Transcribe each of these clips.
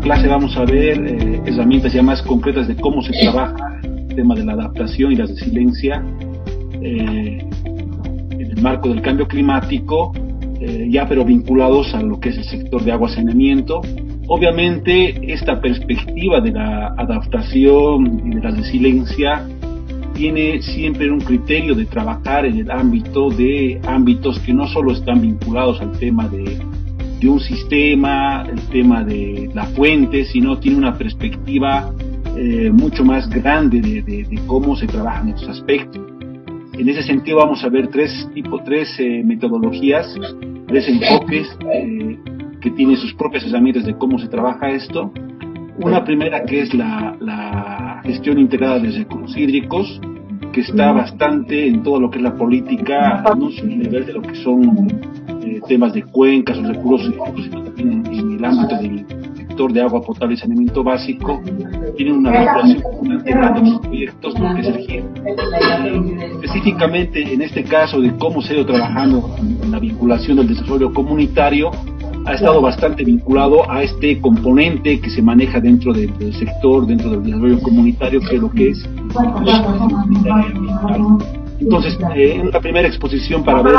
clase vamos a ver herramientas ya más concretas de cómo se trabaja el tema de la adaptación y la resiliencia en el marco del cambio climático, ya pero vinculados a lo que es el sector de agua y saneamiento. Obviamente esta perspectiva de la adaptación y de la resiliencia tiene siempre un criterio de trabajar en el ámbito de ámbitos que no solo están vinculados al tema de un sistema, el tema de la fuente, sino tiene una perspectiva mucho más grande de cómo se trabajan estos aspectos. En ese sentido vamos a ver tres metodologías, tres enfoques que tienen sus propias herramientas de cómo se trabaja esto. Una primera que es la gestión integrada de recursos hídricos, que está bastante en todo lo que es la política, no solo a nivel de lo que son temas de cuencas o recursos hídricos, sino también en el ámbito del sector de agua potable y saneamiento básico. Tienen una vinculación bastante grande en sus proyectos, lo que es el GIR. Específicamente en este caso de cómo se ha ido trabajando en la vinculación del desarrollo comunitario, ha estado bastante vinculado a este componente que se maneja dentro del sector, dentro del desarrollo comunitario, que es lo que es la comunitaria ambiental. Entonces, en la primera exposición para ver,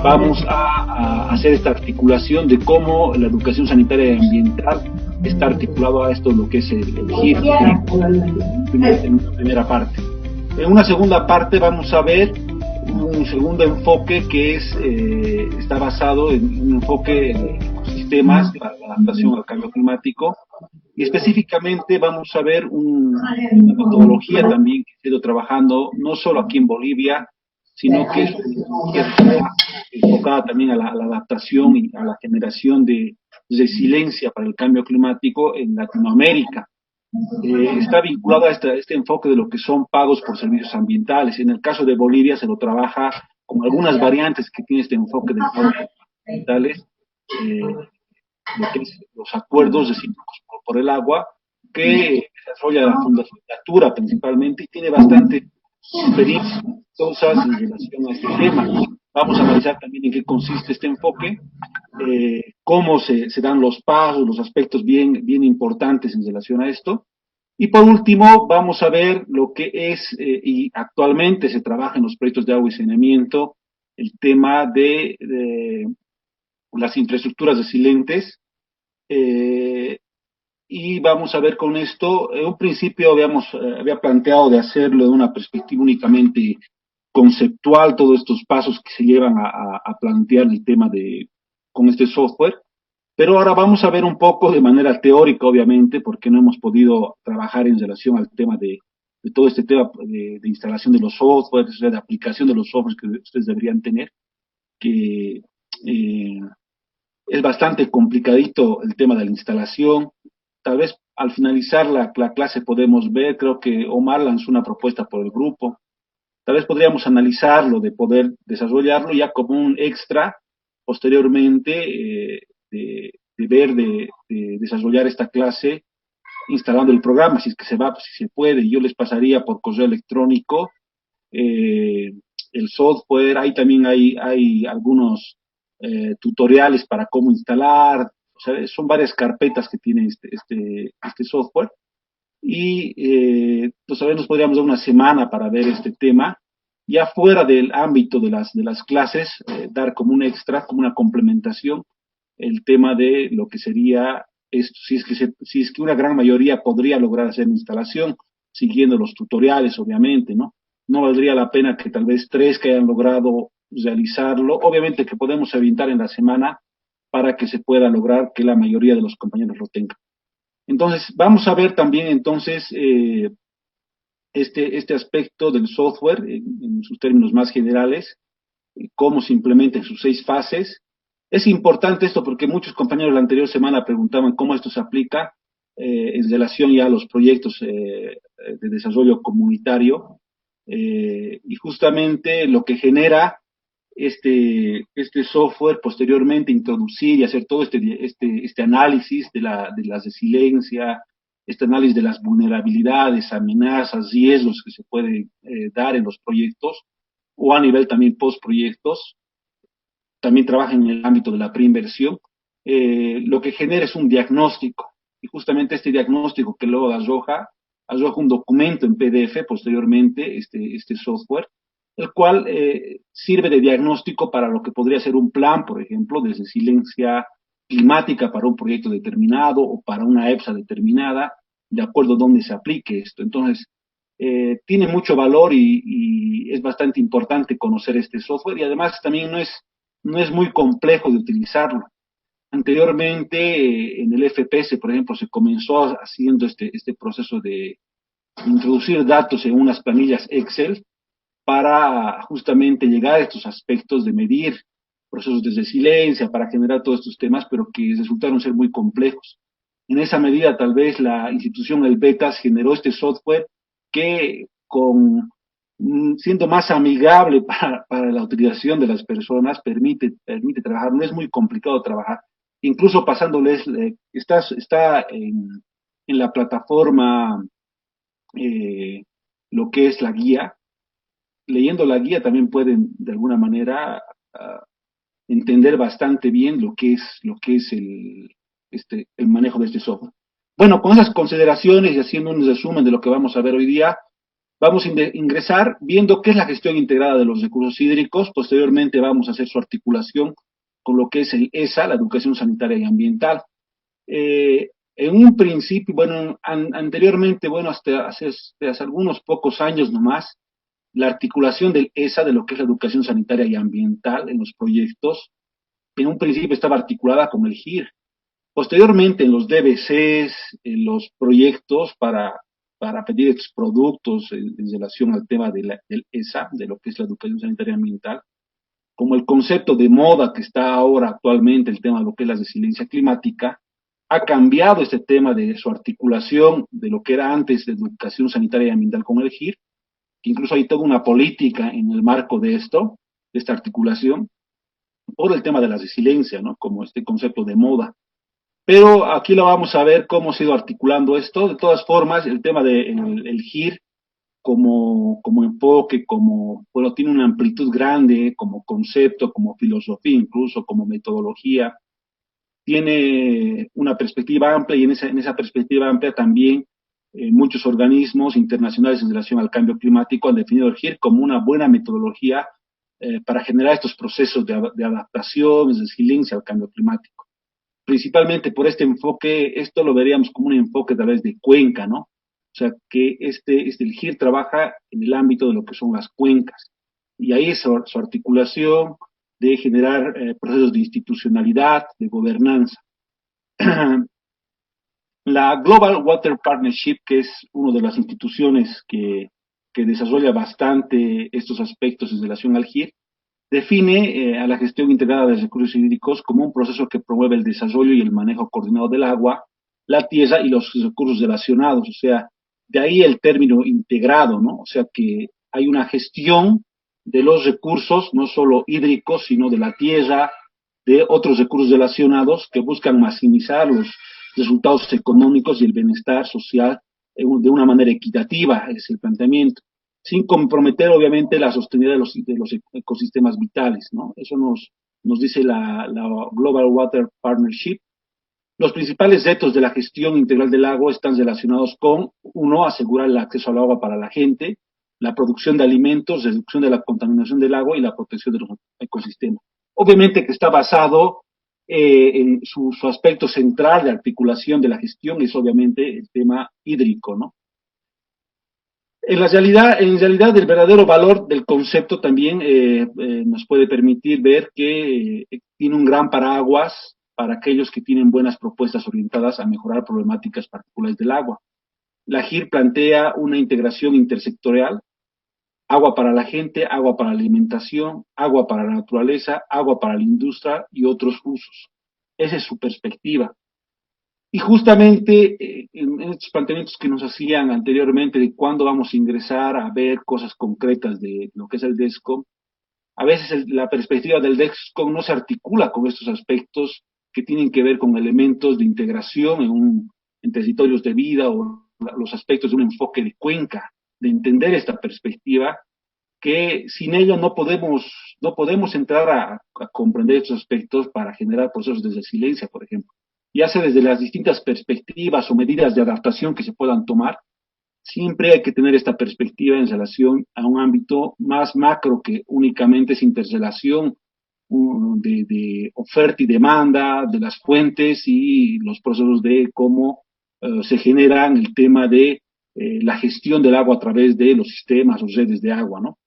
vamos a hacer esta articulación de cómo la educación sanitaria y ambiental está articulado a esto, lo que es el GIR, en una primera parte. En una segunda parte vamos a ver un segundo enfoque que está basado en un enfoque en ecosistemas para la adaptación al cambio climático, y específicamente vamos a ver una metodología también que he ido trabajando no solo aquí en Bolivia, sino que es una metodología enfocada también a la adaptación y a la generación de resiliencia para el cambio climático en Latinoamérica. Está vinculado a este enfoque de lo que son pagos por servicios ambientales. En el caso de Bolivia se lo trabaja con algunas variantes que tiene este enfoque de pagos ambientales, lo que es los acuerdos recíprocos por el agua, que desarrolla la Fundación Natura principalmente, y tiene bastante experiencia en relación a este tema. Vamos a analizar también en qué consiste este enfoque, cómo se dan los pasos, los aspectos bien importantes en relación a esto. Y por último, vamos a ver lo que es, y actualmente se trabaja en los proyectos de agua y saneamiento, el tema de las infraestructuras resilientes. Y vamos a ver con esto, en un principio había planteado de hacerlo de una perspectiva únicamente conceptual, todos estos pasos que se llevan a plantear el tema con este software, pero ahora vamos a ver un poco de manera teórica, obviamente, porque no hemos podido trabajar en relación al tema de todo este tema de instalación de los softwares, de aplicación de los softwares que ustedes deberían tener, que es bastante complicadito el tema de la instalación. Tal vez al finalizar la clase podemos ver, creo que Omar lanzó una propuesta por el grupo. Tal vez podríamos analizarlo, de poder desarrollarlo ya como un extra posteriormente, de desarrollar esta clase instalando el programa, si es que si se puede. Yo les pasaría por correo electrónico el software. Ahí también hay algunos tutoriales para cómo instalar. O sea, son varias carpetas que tiene este software. Y pues a ver, nos podríamos dar una semana para ver este tema, ya fuera del ámbito de las clases, dar como un extra, como una complementación, el tema de lo que sería esto, si es que una gran mayoría podría lograr hacer la instalación, siguiendo los tutoriales, obviamente, ¿no? No valdría la pena que tal vez 3 que hayan logrado realizarlo, obviamente que podemos evitar en la semana para que se pueda lograr que la mayoría de los compañeros lo tengan. Entonces, vamos a ver también entonces este aspecto del software en sus términos más generales, cómo se implementa en sus 6 fases. Es importante esto porque muchos compañeros la anterior semana preguntaban cómo esto se aplica en relación ya a los proyectos de desarrollo comunitario, y justamente lo que genera este software posteriormente, introducir y hacer todo este análisis de la resiliencia, este análisis de las vulnerabilidades, amenazas, riesgos que se pueden dar en los proyectos o a nivel también post-proyectos. También trabaja en el ámbito de la preinversión. Lo que genera es un diagnóstico y justamente este diagnóstico que luego arroja un documento en PDF posteriormente, este software, el cual sirve de diagnóstico para lo que podría ser un plan, por ejemplo, de resiliencia climática para un proyecto determinado o para una EPSA determinada, de acuerdo a dónde se aplique esto. Entonces, tiene mucho valor y es bastante importante conocer este software y además también no es muy complejo de utilizarlo. Anteriormente, en el FPS, por ejemplo, se comenzó haciendo este proceso de introducir datos en unas planillas Excel para justamente llegar a estos aspectos de medir procesos de resiliencia, para generar todos estos temas, pero que resultaron ser muy complejos. En esa medida, tal vez la institución, el BETAS, generó este software que siendo más amigable para la utilización de las personas, permite trabajar, no es muy complicado trabajar, incluso pasándoles, está en la plataforma lo que es la guía. Leyendo la guía también pueden de alguna manera entender bastante bien lo que es el manejo de este software. Bueno, con esas consideraciones y haciendo un resumen de lo que vamos a ver hoy día, vamos a ingresar viendo qué es la gestión integrada de los recursos hídricos. Posteriormente vamos a hacer su articulación con lo que es el ESA, la educación sanitaria y ambiental. En un principio, bueno, anteriormente, bueno, hasta hace algunos pocos años nomás, la articulación del ESA, de lo que es la educación sanitaria y ambiental en los proyectos, en un principio estaba articulada con el GIR. Posteriormente, en los DBCs, en los proyectos para pedir estos productos en relación al tema del ESA, de lo que es la educación sanitaria y ambiental, como el concepto de moda que está ahora actualmente, el tema de lo que es la resiliencia climática, ha cambiado este tema de su articulación de lo que era antes de educación sanitaria y ambiental con el GIR, que incluso hay toda una política en el marco de esto, de esta articulación, por el tema de la resiliencia, ¿no? Como este concepto de moda. Pero aquí lo vamos a ver cómo se ha ido articulando esto. De todas formas, el tema del el GIR como enfoque, bueno, tiene una amplitud grande, como concepto, como filosofía, incluso como metodología. Tiene una perspectiva amplia y en esa perspectiva amplia también muchos organismos internacionales en relación al cambio climático han definido el GIR como una buena metodología para generar estos procesos de adaptación, de resiliencia al cambio climático. Principalmente por este enfoque, esto lo veríamos como un enfoque a través de cuenca, ¿no? O sea, que el GIR trabaja en el ámbito de lo que son las cuencas. Y ahí es su articulación de generar procesos de institucionalidad, de gobernanza. La Global Water Partnership, que es una de las instituciones que desarrolla bastante estos aspectos en relación al GIR, define a la gestión integrada de recursos hídricos como un proceso que promueve el desarrollo y el manejo coordinado del agua, la tierra y los recursos relacionados. O sea, de ahí el término integrado, ¿no? O sea, que hay una gestión de los recursos, no solo hídricos, sino de la tierra, de otros recursos relacionados que buscan maximizar los resultados económicos y el bienestar social de una manera equitativa, es el planteamiento, sin comprometer obviamente la sostenibilidad de los ecosistemas vitales, ¿no? Eso nos dice la Global Water Partnership. Los principales retos de la gestión integral del agua están relacionados con, uno, asegurar el acceso al agua para la gente, la producción de alimentos, reducción de la contaminación del agua y la protección de los ecosistemas. Obviamente que está basado en su aspecto central de articulación de la gestión, es obviamente el tema hídrico, ¿no? En realidad, el verdadero valor del concepto también nos puede permitir ver que tiene un gran paraguas para aquellos que tienen buenas propuestas orientadas a mejorar problemáticas particulares del agua. La GIR plantea una integración intersectorial: agua para la gente, agua para la alimentación, agua para la naturaleza, agua para la industria y otros usos. Esa es su perspectiva. Y justamente en estos planteamientos que nos hacían anteriormente de cuándo vamos a ingresar a ver cosas concretas de lo que es el DESCOM, a veces la perspectiva del DESCOM no se articula con estos aspectos que tienen que ver con elementos de integración en territorios de vida o los aspectos de un enfoque de cuenca, de entender esta perspectiva que sin ella no podemos entrar a comprender estos aspectos para generar procesos de resiliencia, por ejemplo. ya sea desde las distintas perspectivas o medidas de adaptación que se puedan tomar, siempre hay que tener esta perspectiva en relación a un ámbito más macro que únicamente es interrelación de oferta y demanda, de las fuentes y los procesos de cómo se generan el tema de la gestión del agua a través de los sistemas o redes de agua, ¿no?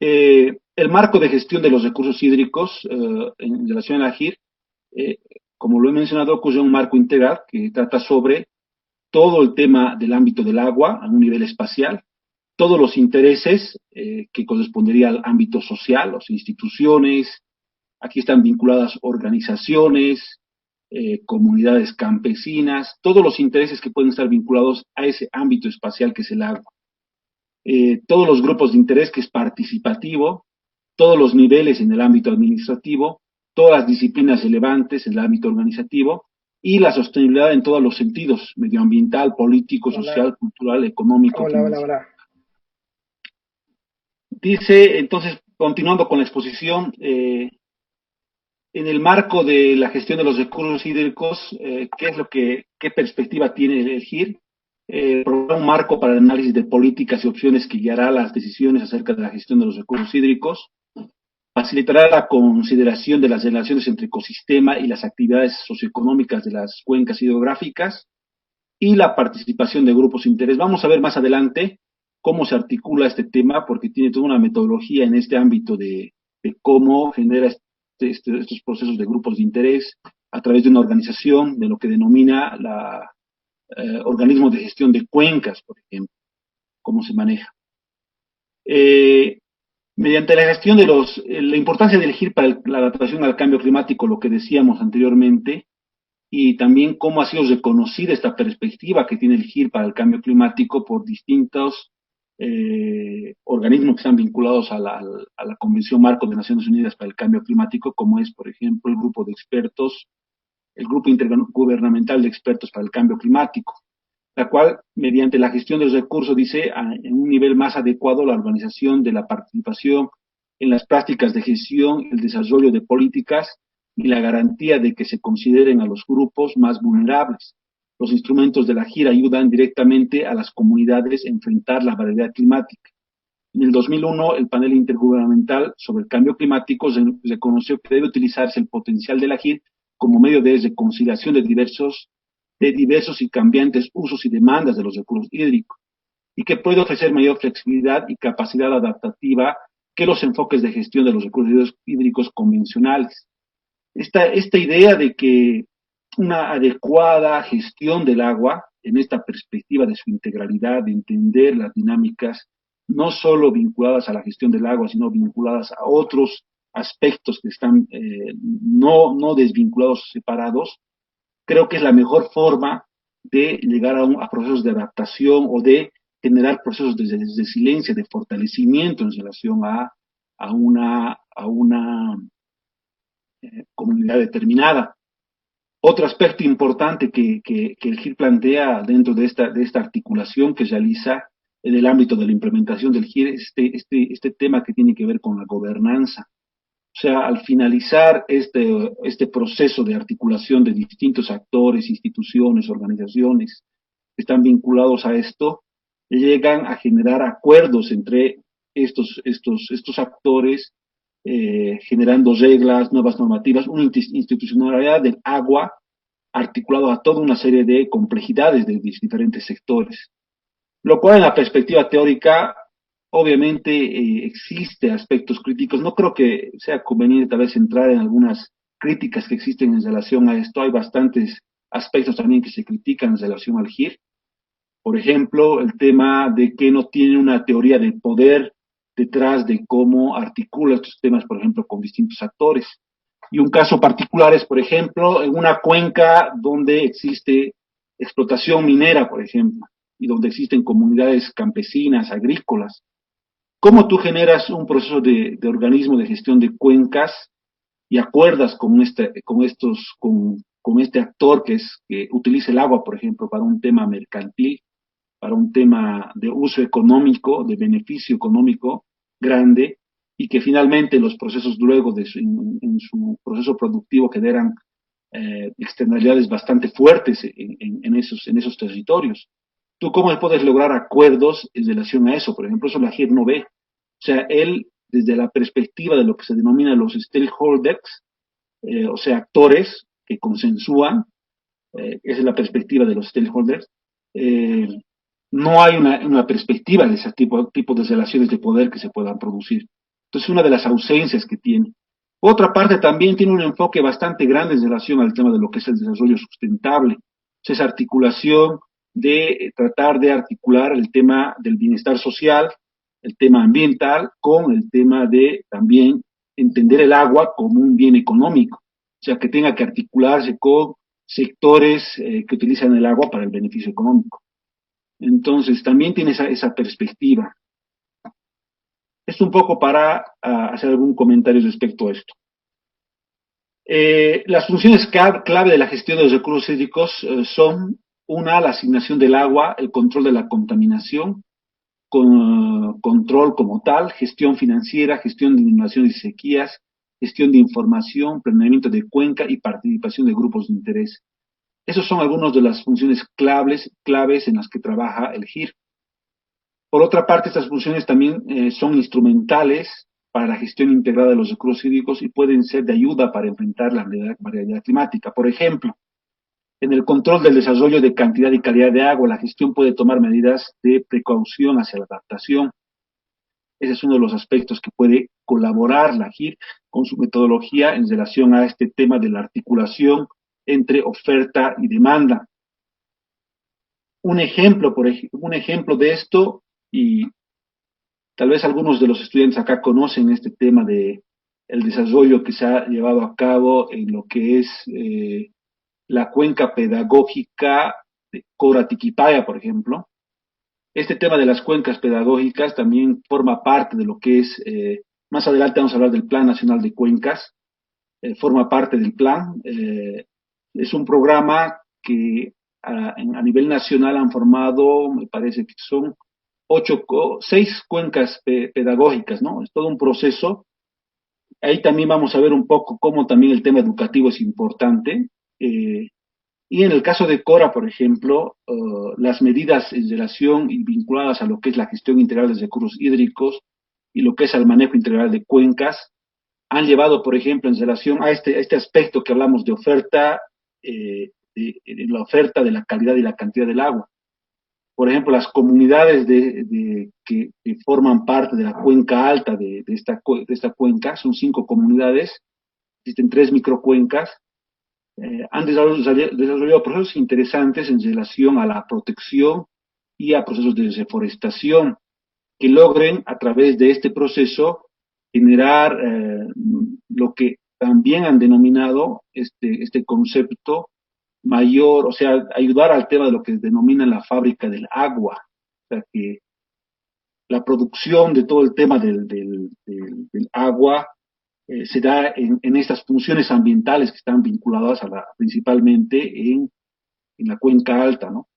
El marco de gestión de los recursos hídricos en relación a la GIR, eh, como lo he mencionado, ocurre un marco integral que trata sobre todo el tema del ámbito del agua a un nivel espacial, todos los intereses que correspondería al ámbito social, las instituciones, aquí están vinculadas organizaciones, comunidades campesinas, todos los intereses que pueden estar vinculados a ese ámbito espacial que es el agua. Todos los grupos de interés que es participativo, todos los niveles en el ámbito administrativo, todas las disciplinas relevantes en el ámbito organizativo y la sostenibilidad en todos los sentidos, medioambiental, político, Hola, social, cultural, económico, hola, hola, financiero. hola. Dice, entonces, continuando con la exposición, en el marco de la gestión de los recursos hídricos, qué perspectiva tiene el GIR? Propone un marco para el análisis de políticas y opciones que guiará las decisiones acerca de la gestión de los recursos hídricos, facilitará la consideración de las relaciones entre ecosistema y las actividades socioeconómicas de las cuencas hidrográficas y la participación de grupos de interés. Vamos a ver más adelante cómo se articula este tema, porque tiene toda una metodología en este ámbito de cómo genera estos procesos de grupos de interés a través de una organización, de lo que denomina la organismo de gestión de cuencas, por ejemplo, cómo se maneja. Mediante la gestión de la importancia de elegir para la adaptación al cambio climático, lo que decíamos anteriormente, y también cómo ha sido reconocida esta perspectiva que tiene el GIR para el cambio climático por distintos organismos que están vinculados a la Convención Marco de Naciones Unidas para el Cambio Climático, como es, por ejemplo, el grupo de expertos, el Grupo Intergubernamental de Expertos para el Cambio Climático, la cual, mediante la gestión de los recursos, dice, en un nivel más adecuado la organización de la participación en las prácticas de gestión, el desarrollo de políticas y la garantía de que se consideren a los grupos más vulnerables. Los instrumentos de la GIR ayudan directamente a las comunidades a enfrentar la variedad climática. En el 2001, el panel intergubernamental sobre el cambio climático reconoció que debe utilizarse el potencial de la GIR como medio de reconciliación de diversos y cambiantes usos y demandas de los recursos hídricos, y que puede ofrecer mayor flexibilidad y capacidad adaptativa que los enfoques de gestión de los recursos hídricos convencionales. Esta idea de que una adecuada gestión del agua, en esta perspectiva de su integralidad, de entender las dinámicas, no solo vinculadas a la gestión del agua, sino vinculadas a otros aspectos que están no desvinculados o separados, creo que es la mejor forma de llegar a procesos de adaptación o de generar procesos de resiliencia, de fortalecimiento en relación a una comunidad determinada. Otro aspecto importante que el GIR plantea dentro de esta articulación que realiza en el ámbito de la implementación del GIR es este tema que tiene que ver con la gobernanza. O sea, al finalizar este proceso de articulación de distintos actores, instituciones, organizaciones que están vinculados a esto, llegan a generar acuerdos entre estos actores, generando reglas, nuevas normativas, una institucionalidad del agua articulado a toda una serie de complejidades de diferentes sectores. Lo cual en la perspectiva teórica, obviamente existe aspectos críticos. No creo que sea conveniente tal vez entrar en algunas críticas que existen en relación a esto. Hay bastantes aspectos también que se critican en relación al GIR. Por ejemplo, el tema de que no tiene una teoría de poder detrás de cómo articula estos temas, por ejemplo, con distintos actores. Y un caso particular es, por ejemplo, en una cuenca donde existe explotación minera, por ejemplo, y donde existen comunidades campesinas, agrícolas. ¿Cómo tú generas un proceso de organismo de gestión de cuencas y acuerdas con este actor que utiliza el agua, por ejemplo, para un tema mercantil, para un tema de uso económico, de beneficio económico grande, y que finalmente los procesos luego en su proceso productivo generan externalidades bastante fuertes en esos territorios. ¿Tú cómo puedes lograr acuerdos en relación a eso? Por ejemplo, eso la JIR no ve. O sea, él, desde la perspectiva de lo que se denomina los stakeholders, o sea, actores que consensúan, esa es la perspectiva de los stakeholders, eh, no hay una perspectiva de ese tipo de relaciones de poder que se puedan producir. Entonces, una de las ausencias que tiene. Por otra parte, también tiene un enfoque bastante grande en relación al tema de lo que es el desarrollo sustentable. Esa articulación de tratar de articular el tema del bienestar social, el tema ambiental, con el tema de también entender el agua como un bien económico. O sea, que tenga que articularse con sectores que utilizan el agua para el beneficio económico. Entonces, también tiene esa perspectiva. Es un poco para hacer algún comentario respecto a esto. Las funciones clave de la gestión de los recursos hídricos son, una, la asignación del agua, el control de la contaminación, control como tal, gestión financiera, gestión de inundaciones y sequías, gestión de información, planeamiento de cuenca y participación de grupos de interés. Esas son algunas de las funciones claves en las que trabaja el GIR. Por otra parte, estas funciones también son instrumentales para la gestión integrada de los recursos hídricos y pueden ser de ayuda para enfrentar la variabilidad climática. Por ejemplo, en el control del desarrollo de cantidad y calidad de agua, la gestión puede tomar medidas de precaución hacia la adaptación. Ese es uno de los aspectos que puede colaborar la GIR con su metodología en relación a este tema de la articulación entre oferta y demanda. Un ejemplo de esto, y tal vez algunos de los estudiantes acá conocen este tema de el desarrollo que se ha llevado a cabo en lo que es la cuenca pedagógica de Cora-Tiquipaya, por ejemplo. Este tema de las cuencas pedagógicas también forma parte de lo que es, más adelante vamos a hablar del Plan Nacional de Cuencas, forma parte del plan. Es un programa que a nivel nacional han formado, me parece que son 6 cuencas pedagógicas, ¿no? Es todo un proceso. Ahí también vamos a ver un poco cómo también el tema educativo es importante. Y en el caso de Cora, por ejemplo, las medidas en relación y vinculadas a lo que es la gestión integral de recursos hídricos y lo que es el manejo integral de cuencas han llevado, por ejemplo, en relación a este aspecto que hablamos de oferta, de la oferta de la calidad y la cantidad del agua. Por ejemplo, las comunidades que forman parte de la cuenca alta de esta cuenca, son 5 comunidades, existen 3 microcuencas, han desarrollado procesos interesantes en relación a la protección y a procesos de deforestación que logren a través de este proceso generar lo que también han denominado este concepto mayor, o sea, ayudar al tema de lo que denominan la fábrica del agua, o sea, que la producción de todo el tema del agua se da en estas funciones ambientales que están vinculadas principalmente en la cuenca alta, ¿no?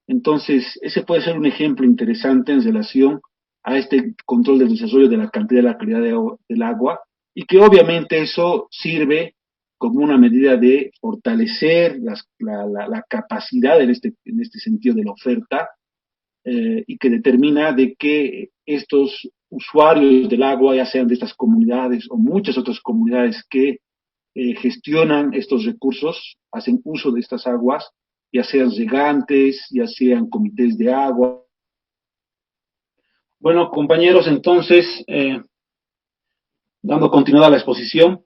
Entonces, ese puede ser un ejemplo interesante en relación a este control del desarrollo de la cantidad y la calidad del agua, y que obviamente eso sirve como una medida de fortalecer la capacidad en este sentido de la oferta, y que determina de que estos usuarios del agua, ya sean de estas comunidades o muchas otras comunidades que gestionan estos recursos, hacen uso de estas aguas, ya sean regantes, ya sean comités de agua. Bueno, compañeros, entonces, dando continuidad a la exposición,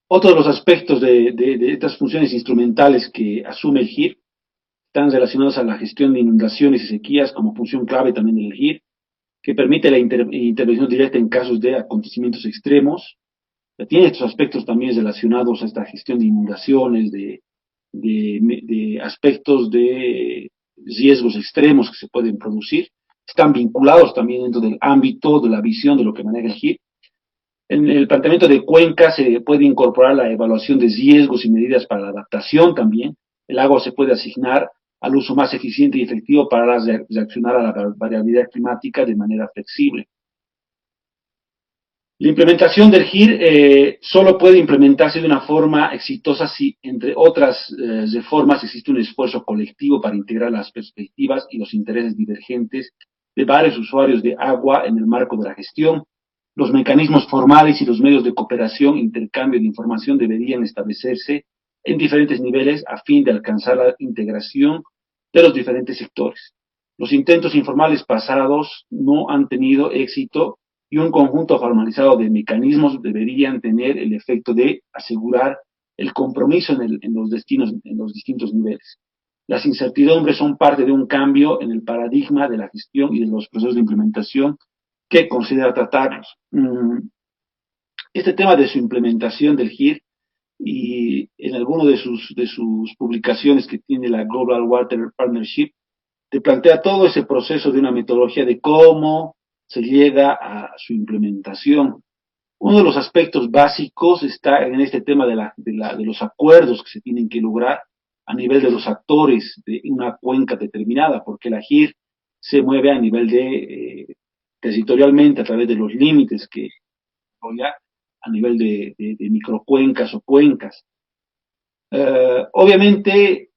otro de los aspectos de estas funciones instrumentales que asume el GIR están relacionados a la gestión de inundaciones y sequías como función clave también del GIR, que permite la intervención directa en casos de acontecimientos extremos. Tiene estos aspectos también relacionados a esta gestión de inundaciones, de aspectos de riesgos extremos que se pueden producir. Están vinculados también dentro del ámbito de la visión de lo que maneja el GIR. En el planteamiento de cuencas se puede incorporar la evaluación de riesgos y medidas para la adaptación también. El agua se puede asignar al uso más eficiente y efectivo para reaccionar a la variabilidad climática de manera flexible. La implementación del GIR solo puede implementarse de una forma exitosa si, entre otras reformas, existe un esfuerzo colectivo para integrar las perspectivas y los intereses divergentes de varios usuarios de agua en el marco de la gestión. Los mecanismos formales y los medios de cooperación e intercambio de información deberían establecerse en diferentes niveles a fin de alcanzar la integración de los diferentes sectores. Los intentos informales pasados no han tenido éxito y un conjunto formalizado de mecanismos deberían tener el efecto de asegurar el compromiso en los distintos niveles. Las incertidumbres son parte de un cambio en el paradigma de la gestión y de los procesos de implementación que considera tratarlos. Este tema de su implementación del GIR y en alguna de sus publicaciones que tiene la Global Water Partnership, te plantea todo ese proceso de una metodología de cómo se llega a su implementación. Uno de los aspectos básicos está en este tema de los acuerdos que se tienen que lograr a nivel de los actores de una cuenca determinada, porque la GIR se mueve a nivel territorialmente a través de los límites que ya a nivel de microcuencas o cuencas. Obviamente,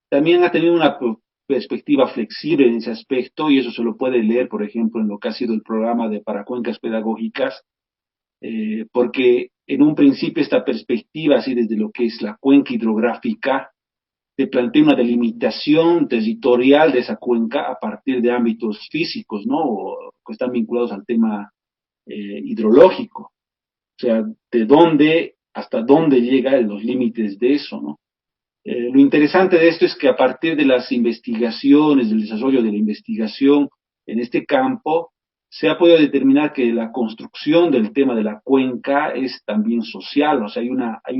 también ha tenido una perspectiva flexible en ese aspecto y eso se lo puede leer, por ejemplo, en lo que ha sido el programa para cuencas pedagógicas, porque en un principio esta perspectiva, así desde lo que es la cuenca hidrográfica, se plantea una delimitación territorial de esa cuenca a partir de ámbitos físicos, ¿no? O que están vinculados al tema hidrológico. O sea, de dónde, hasta dónde llegan los límites de eso, ¿no? Lo interesante de esto es que a partir de las investigaciones, del desarrollo de la investigación en este campo, se ha podido determinar que la construcción del tema de la cuenca es también social, o sea, hay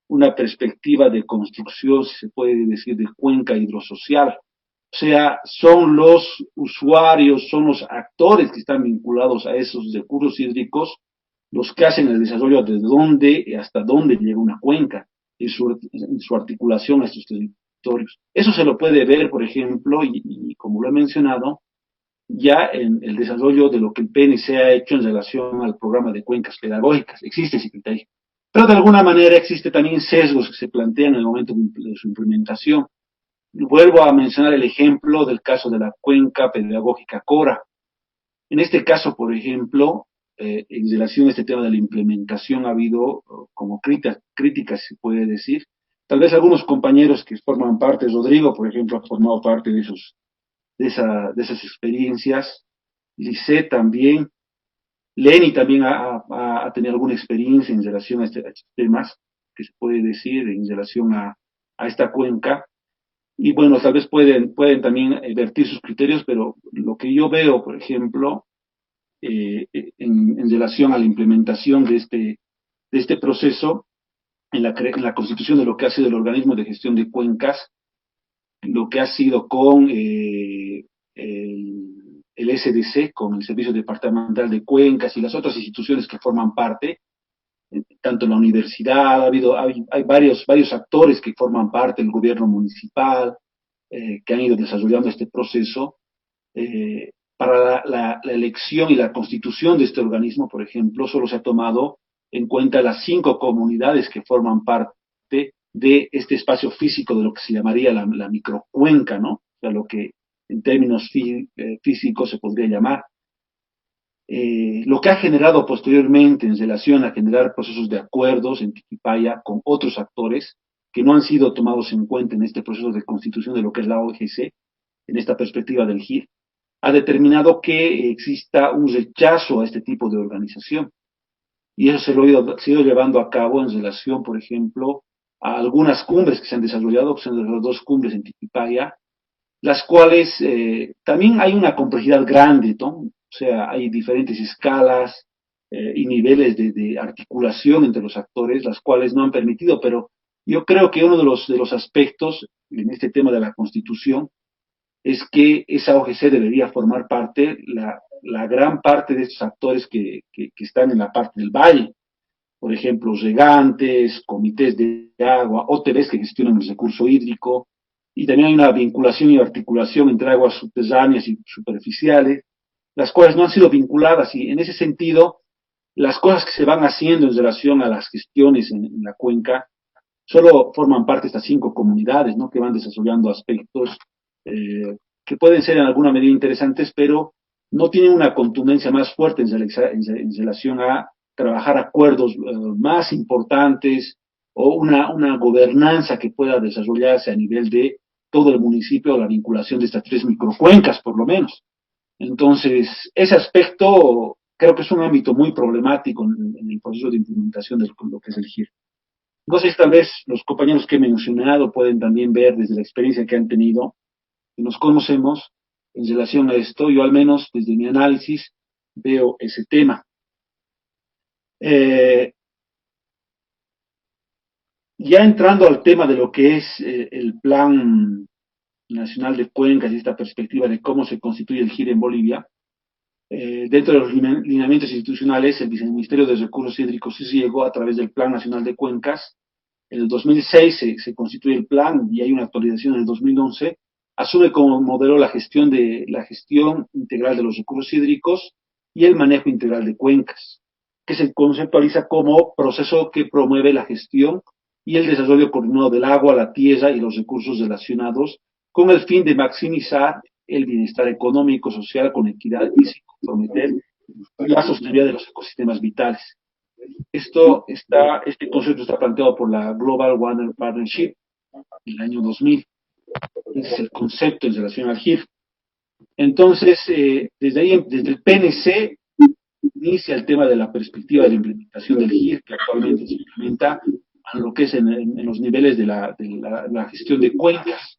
una perspectiva de construcción, si se puede decir, de cuenca hidrosocial. O sea, son los usuarios, son los actores que están vinculados a esos recursos hídricos los que hacen el desarrollo de dónde y hasta dónde llega una cuenca en su articulación a estos territorios. Eso se lo puede ver, por ejemplo, y como lo he mencionado, ya en el desarrollo de lo que el PNC ha hecho en relación al programa de cuencas pedagógicas. Existe ese criterio. Pero de alguna manera existe también sesgos que se plantean en el momento de su implementación. Vuelvo a mencionar el ejemplo del caso de la cuenca pedagógica Cora. En este caso, por ejemplo, en relación a este tema de la implementación ha habido como críticas, se puede decir. Tal vez algunos compañeros que forman parte, Rodrigo, por ejemplo, ha formado parte de esas experiencias, Lisset también, Lenny también ha tenido alguna experiencia en relación a estos temas, que se puede decir, en relación a esta cuenca. Y bueno, tal vez pueden también vertir sus criterios, pero lo que yo veo, por ejemplo, en relación a la implementación de este proceso, en la constitución de lo que ha sido el organismo de gestión de cuencas, lo que ha sido con el SDC, con el Servicio Departamental de Cuencas y las otras instituciones que forman parte, tanto la universidad, hay varios actores que forman parte, el gobierno municipal, que han ido desarrollando este proceso. Para la elección y la constitución de este organismo, por ejemplo, solo se ha tomado en cuenta las 5 comunidades que forman parte de este espacio físico de lo que se llamaría la microcuenca, ¿no? O sea, lo que en términos físicos se podría llamar. Lo que ha generado posteriormente en relación a generar procesos de acuerdos en Tiquipaya con otros actores que no han sido tomados en cuenta en este proceso de constitución de lo que es la OGC, en esta perspectiva del GIR, ha determinado que exista un rechazo a este tipo de organización. Y eso se lo ha ido llevando a cabo en relación, por ejemplo, a algunas cumbres que se han desarrollado, que son las 2 cumbres en Tiquipaya, las cuales también hay una complejidad grande, ¿no? O sea, hay diferentes escalas y niveles de articulación entre los actores, las cuales no han permitido, pero yo creo que uno de los aspectos en este tema de la Constitución es que esa OGC debería formar parte, la gran parte de estos actores que están en la parte del valle, por ejemplo, regantes, comités de agua, OTBs que gestionan el recurso hídrico, y también hay una vinculación y articulación entre aguas subterráneas y superficiales, las cuales no han sido vinculadas, y en ese sentido, las cosas que se van haciendo en relación a las gestiones en la cuenca solo forman parte de estas 5 comunidades, ¿no? Que van desarrollando aspectos que pueden ser en alguna medida interesantes, pero no tienen una contundencia más fuerte en relación a trabajar acuerdos más importantes o una gobernanza que pueda desarrollarse a nivel de todo el municipio o la vinculación de estas 3 microcuencas, por lo menos. Entonces, ese aspecto creo que es un ámbito muy problemático en el proceso de implementación de lo que es el GIR. No sé si tal vez los compañeros que he mencionado pueden también ver desde la experiencia que han tenido, que nos conocemos en relación a esto. Yo al menos desde mi análisis veo ese tema. Eh, ya entrando al tema de lo que es el Plan Nacional de Cuencas y esta perspectiva de cómo se constituye el GIR en Bolivia, dentro de los lineamientos institucionales, el Viceministerio de Recursos Hídricos sí llegó a través del Plan Nacional de Cuencas. En el 2006 se constituye el plan y hay una actualización en el 2011. Asume como modelo la gestión integral de los recursos hídricos y el manejo integral de cuencas, que se conceptualiza como proceso que promueve la gestión y el desarrollo coordinado del agua, la tierra y los recursos relacionados con el fin de maximizar el bienestar económico, social, con equidad y sin comprometer la sostenibilidad de los ecosistemas vitales. Este concepto está planteado por la Global Water Partnership en el año 2000. Ese es el concepto en relación al GIR. Entonces, desde ahí, desde el PNC, inicia el tema de la perspectiva de la implementación del GIR, que actualmente se implementa a lo que es en los niveles de la gestión de cuencas.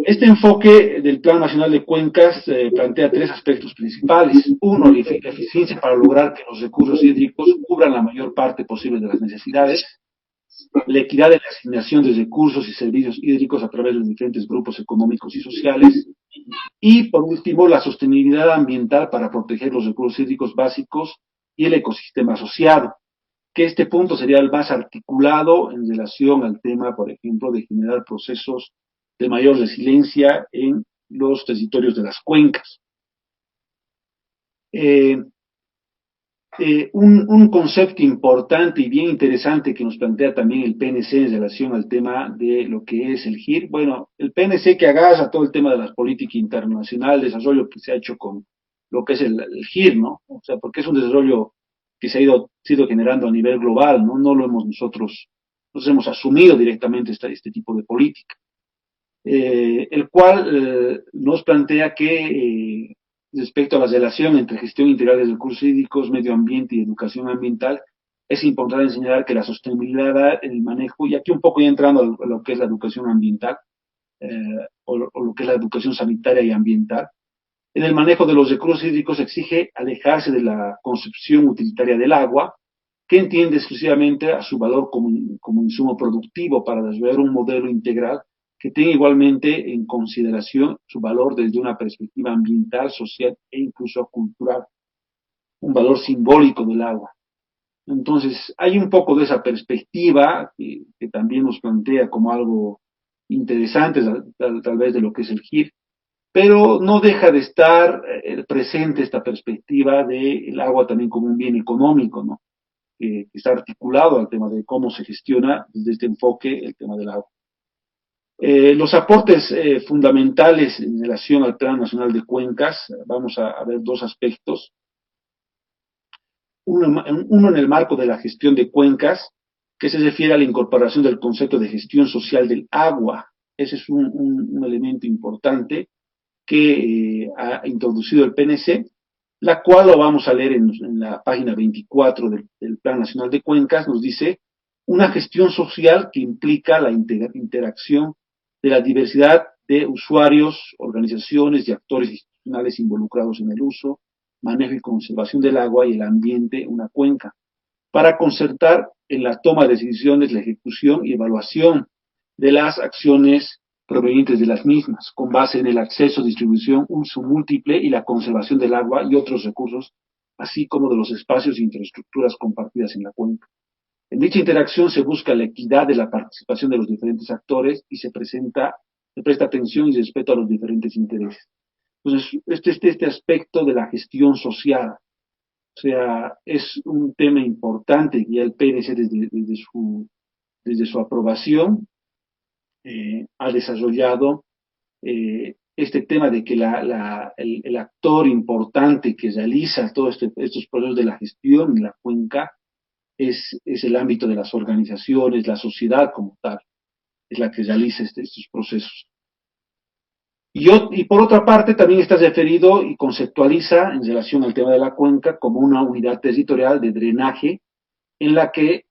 Este enfoque del Plan Nacional de Cuencas plantea 3 aspectos principales. Uno, la eficiencia para lograr que los recursos hídricos cubran la mayor parte posible de las necesidades. La equidad en la asignación de recursos y servicios hídricos a través de los diferentes grupos económicos y sociales. Y, por último, la sostenibilidad ambiental para proteger los recursos hídricos básicos y el ecosistema asociado, que este punto sería el más articulado en relación al tema, por ejemplo, de generar procesos de mayor resiliencia en los territorios de las cuencas. Un concepto importante y bien interesante que nos plantea también el PNC en relación al tema de lo que es el GIR. Bueno, el PNC que agarra todo el tema de la política internacional, desarrollo que se ha hecho con lo que es el GIR, ¿no? O sea, porque es un desarrollo que se ha sido generando a nivel global, ¿no? No lo hemos nosotros hemos asumido directamente este tipo de política. El cual nos plantea que respecto a la relación entre gestión integral de recursos hídricos, medio ambiente y educación ambiental, es importante señalar que la sostenibilidad en el manejo, y aquí un poco ya entrando a lo que es la educación ambiental, o lo que es la educación sanitaria y ambiental, en el manejo de los recursos hídricos exige alejarse de la concepción utilitaria del agua, que entiende exclusivamente a su valor como insumo productivo para desarrollar un modelo integral que tenga igualmente en consideración su valor desde una perspectiva ambiental, social e incluso cultural, un valor simbólico del agua. Entonces, hay un poco de esa perspectiva que también nos plantea como algo interesante, tal vez de lo que es el GIR, pero no deja de estar presente esta perspectiva del agua también como un bien económico, ¿no? Que está articulado al tema de cómo se gestiona desde este enfoque el tema del agua. Los aportes fundamentales en relación al Plan Nacional de Cuencas, vamos a ver 2 aspectos. Uno en el marco de la gestión de cuencas, que se refiere a la incorporación del concepto de gestión social del agua. Ese es un elemento importante que ha introducido el PNC, la cual lo vamos a leer en la página 24 del Plan Nacional de Cuencas. Nos dice una gestión social que implica la interacción de la diversidad de usuarios, organizaciones y actores institucionales involucrados en el uso, manejo y conservación del agua y el ambiente en una cuenca, para concertar en la toma de decisiones, la ejecución y evaluación de las acciones provenientes de las mismas, con base en el acceso, distribución, uso múltiple y la conservación del agua y otros recursos, así como de los espacios e infraestructuras compartidas en la cuenca. En dicha interacción se busca la equidad de la participación de los diferentes actores y se presta atención y respeto a los diferentes intereses. Entonces, este aspecto de la gestión social, O sea, es un tema importante y el PNC desde su aprobación ha desarrollado este tema de que el actor importante que realiza todos estos procesos de la gestión en la cuenca es el ámbito de las organizaciones, la sociedad como tal, es la que realiza estos procesos. Y por otra parte, también está referido y conceptualiza en relación al tema de la cuenca como una unidad territorial de drenaje en la que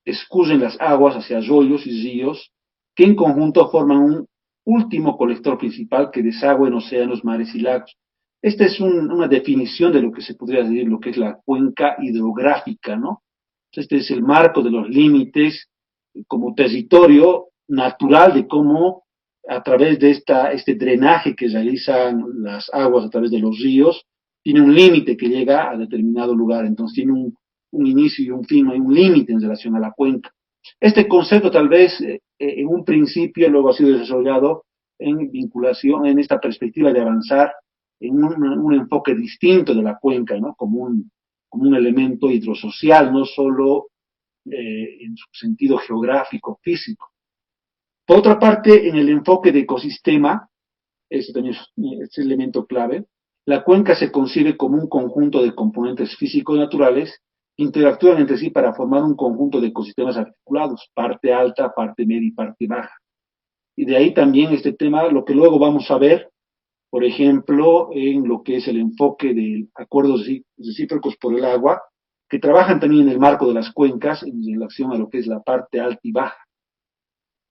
escurren las aguas hacia arroyos y ríos que en conjunto forman un último colector principal que desagua en océanos, mares y lagos. Esta es una definición de lo que se podría decir lo que es la cuenca hidrográfica, ¿no? Este es el marco de los límites como territorio natural de cómo a través de este drenaje que realizan las aguas a través de los ríos, tiene un límite que llega a determinado lugar, entonces tiene un inicio y un fin, hay un límite en relación a la cuenca. Este concepto tal vez en un principio luego ha sido desarrollado en vinculación, en esta perspectiva de avanzar en un enfoque distinto de la cuenca, ¿no? Como un elemento hidrosocial, no solo en su sentido geográfico, físico. Por otra parte, en el enfoque de ecosistema, este también es el elemento clave, la cuenca se concibe como un conjunto de componentes físicos naturales que interactúan entre sí para formar un conjunto de ecosistemas articulados, parte alta, parte media y parte baja. Y de ahí también este tema, lo que luego vamos a ver, por ejemplo, en lo que es el enfoque de acuerdos recíprocos por el agua, que trabajan también en el marco de las cuencas en relación a lo que es la parte alta y baja.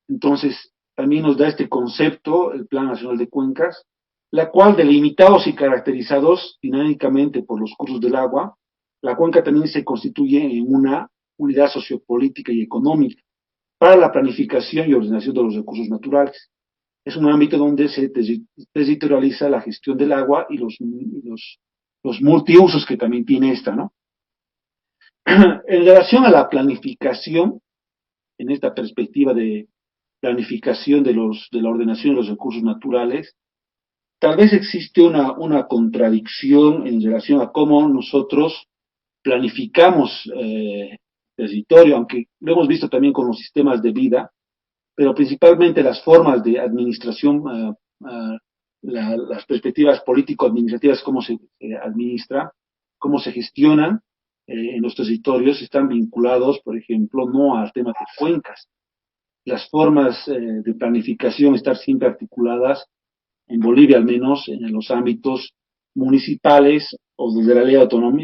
Entonces, también nos da este concepto, el Plan Nacional de Cuencas, la cual, delimitados y caracterizados dinámicamente por los cursos del agua, la cuenca también se constituye en una unidad sociopolítica y económica para la planificación y ordenación de los recursos naturales. Es un ámbito donde se territorializa la gestión del agua y los multiusos que también tiene esta, ¿no? En relación a la planificación, en esta perspectiva de planificación de la ordenación de los recursos naturales, tal vez existe una contradicción en relación a cómo nosotros planificamos territorio, aunque lo hemos visto también con los sistemas de vida, pero principalmente las formas de administración, las perspectivas político-administrativas, cómo se administra, cómo se gestionan en los territorios, están vinculados, por ejemplo, no al tema de cuencas. Las formas de planificación están siempre articuladas, en Bolivia al menos, en los ámbitos municipales o desde la ley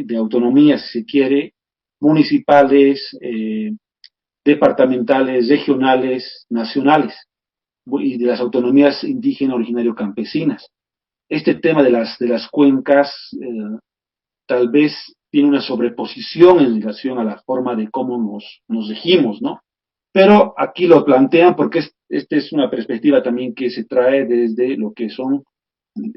de autonomía, si se quiere, municipales, departamentales, regionales, nacionales y de las autonomías indígenas originario campesinas. Este tema de las cuencas tal vez tiene una sobreposición en relación a la forma de cómo nos regimos, ¿no? Pero aquí lo plantean porque esta es una perspectiva también que se trae desde lo que son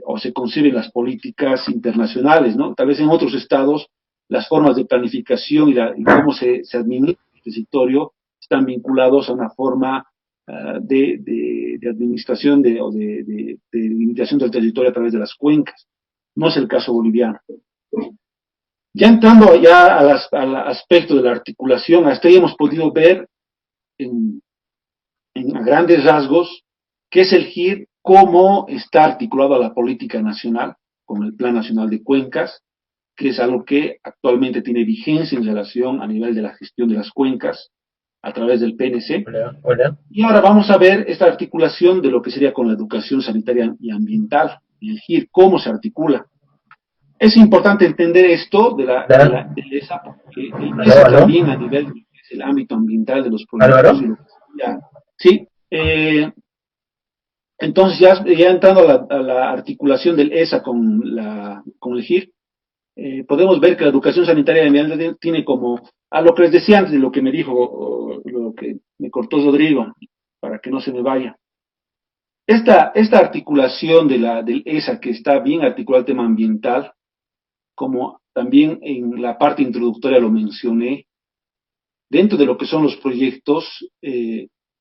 o se conciben las políticas internacionales, ¿no? Tal vez en otros estados las formas de planificación y cómo se administra el territorio están vinculados a una forma de administración o de limitación del territorio a través de las cuencas. No es el caso boliviano. Ya entrando ya al aspecto de la articulación, hasta ahí hemos podido ver en, a grandes rasgos qué es el GIR, cómo está articulado a la política nacional con el Plan Nacional de Cuencas, que es algo que actualmente tiene vigencia en relación a nivel de la gestión de las cuencas a través del PNC. Hola, hola. Y ahora vamos a ver esta articulación de lo que sería con la educación sanitaria y ambiental, el GIR, cómo se articula. Es importante entender esto Hola. de ESA, porque el ¿Aló, ESA aló? también a nivel del ámbito ambiental de los ¿Álvaro? proyectos y lo que sería, sí, entonces ya entrando a la articulación del ESA con el GIR, podemos ver que la educación sanitaria y ambiental tiene como, a lo que les decía antes de lo que me dijo, lo que me cortó Rodrigo, para que no se me vaya. Esta articulación del ESA, que está bien articulado el tema ambiental, como también en la parte introductoria lo mencioné, dentro de lo que son los proyectos,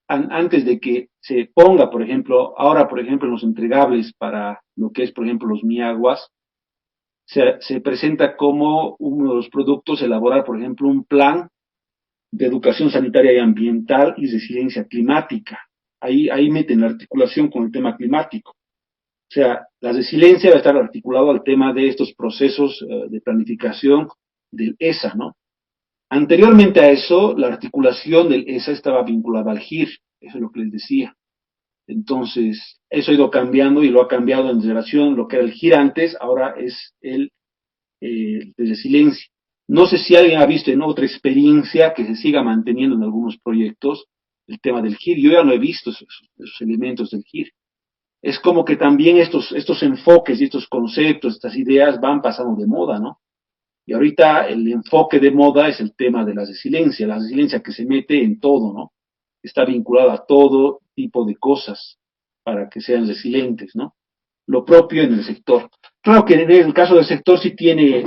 antes de que se ponga, por ejemplo, ahora, por ejemplo, en los entregables para lo que es, por ejemplo, los MIAGUAS, se presenta como uno de los productos elaborar, por ejemplo, un plan de educación sanitaria y ambiental y resiliencia climática. Ahí meten la articulación con el tema climático. O sea, la resiliencia va a estar articulado al tema de estos procesos de planificación del ESA, ¿no? Anteriormente a eso, la articulación del ESA estaba vinculada al GIR, eso es lo que les decía. Entonces, eso ha ido cambiando y lo ha cambiado en relación, lo que era el GIR antes, ahora es el de resiliencia. No sé si alguien ha visto en otra experiencia que se siga manteniendo en algunos proyectos el tema del GIR. Yo ya no he visto esos elementos del GIR. Es como que también estos enfoques y estos conceptos, estas ideas van pasando de moda, ¿no? Y ahorita el enfoque de moda es el tema de la resiliencia que se mete en todo, ¿no? Está vinculada a todo tipo de cosas para que sean resilientes, ¿no? Lo propio en el sector. Claro que en el caso del sector sí tiene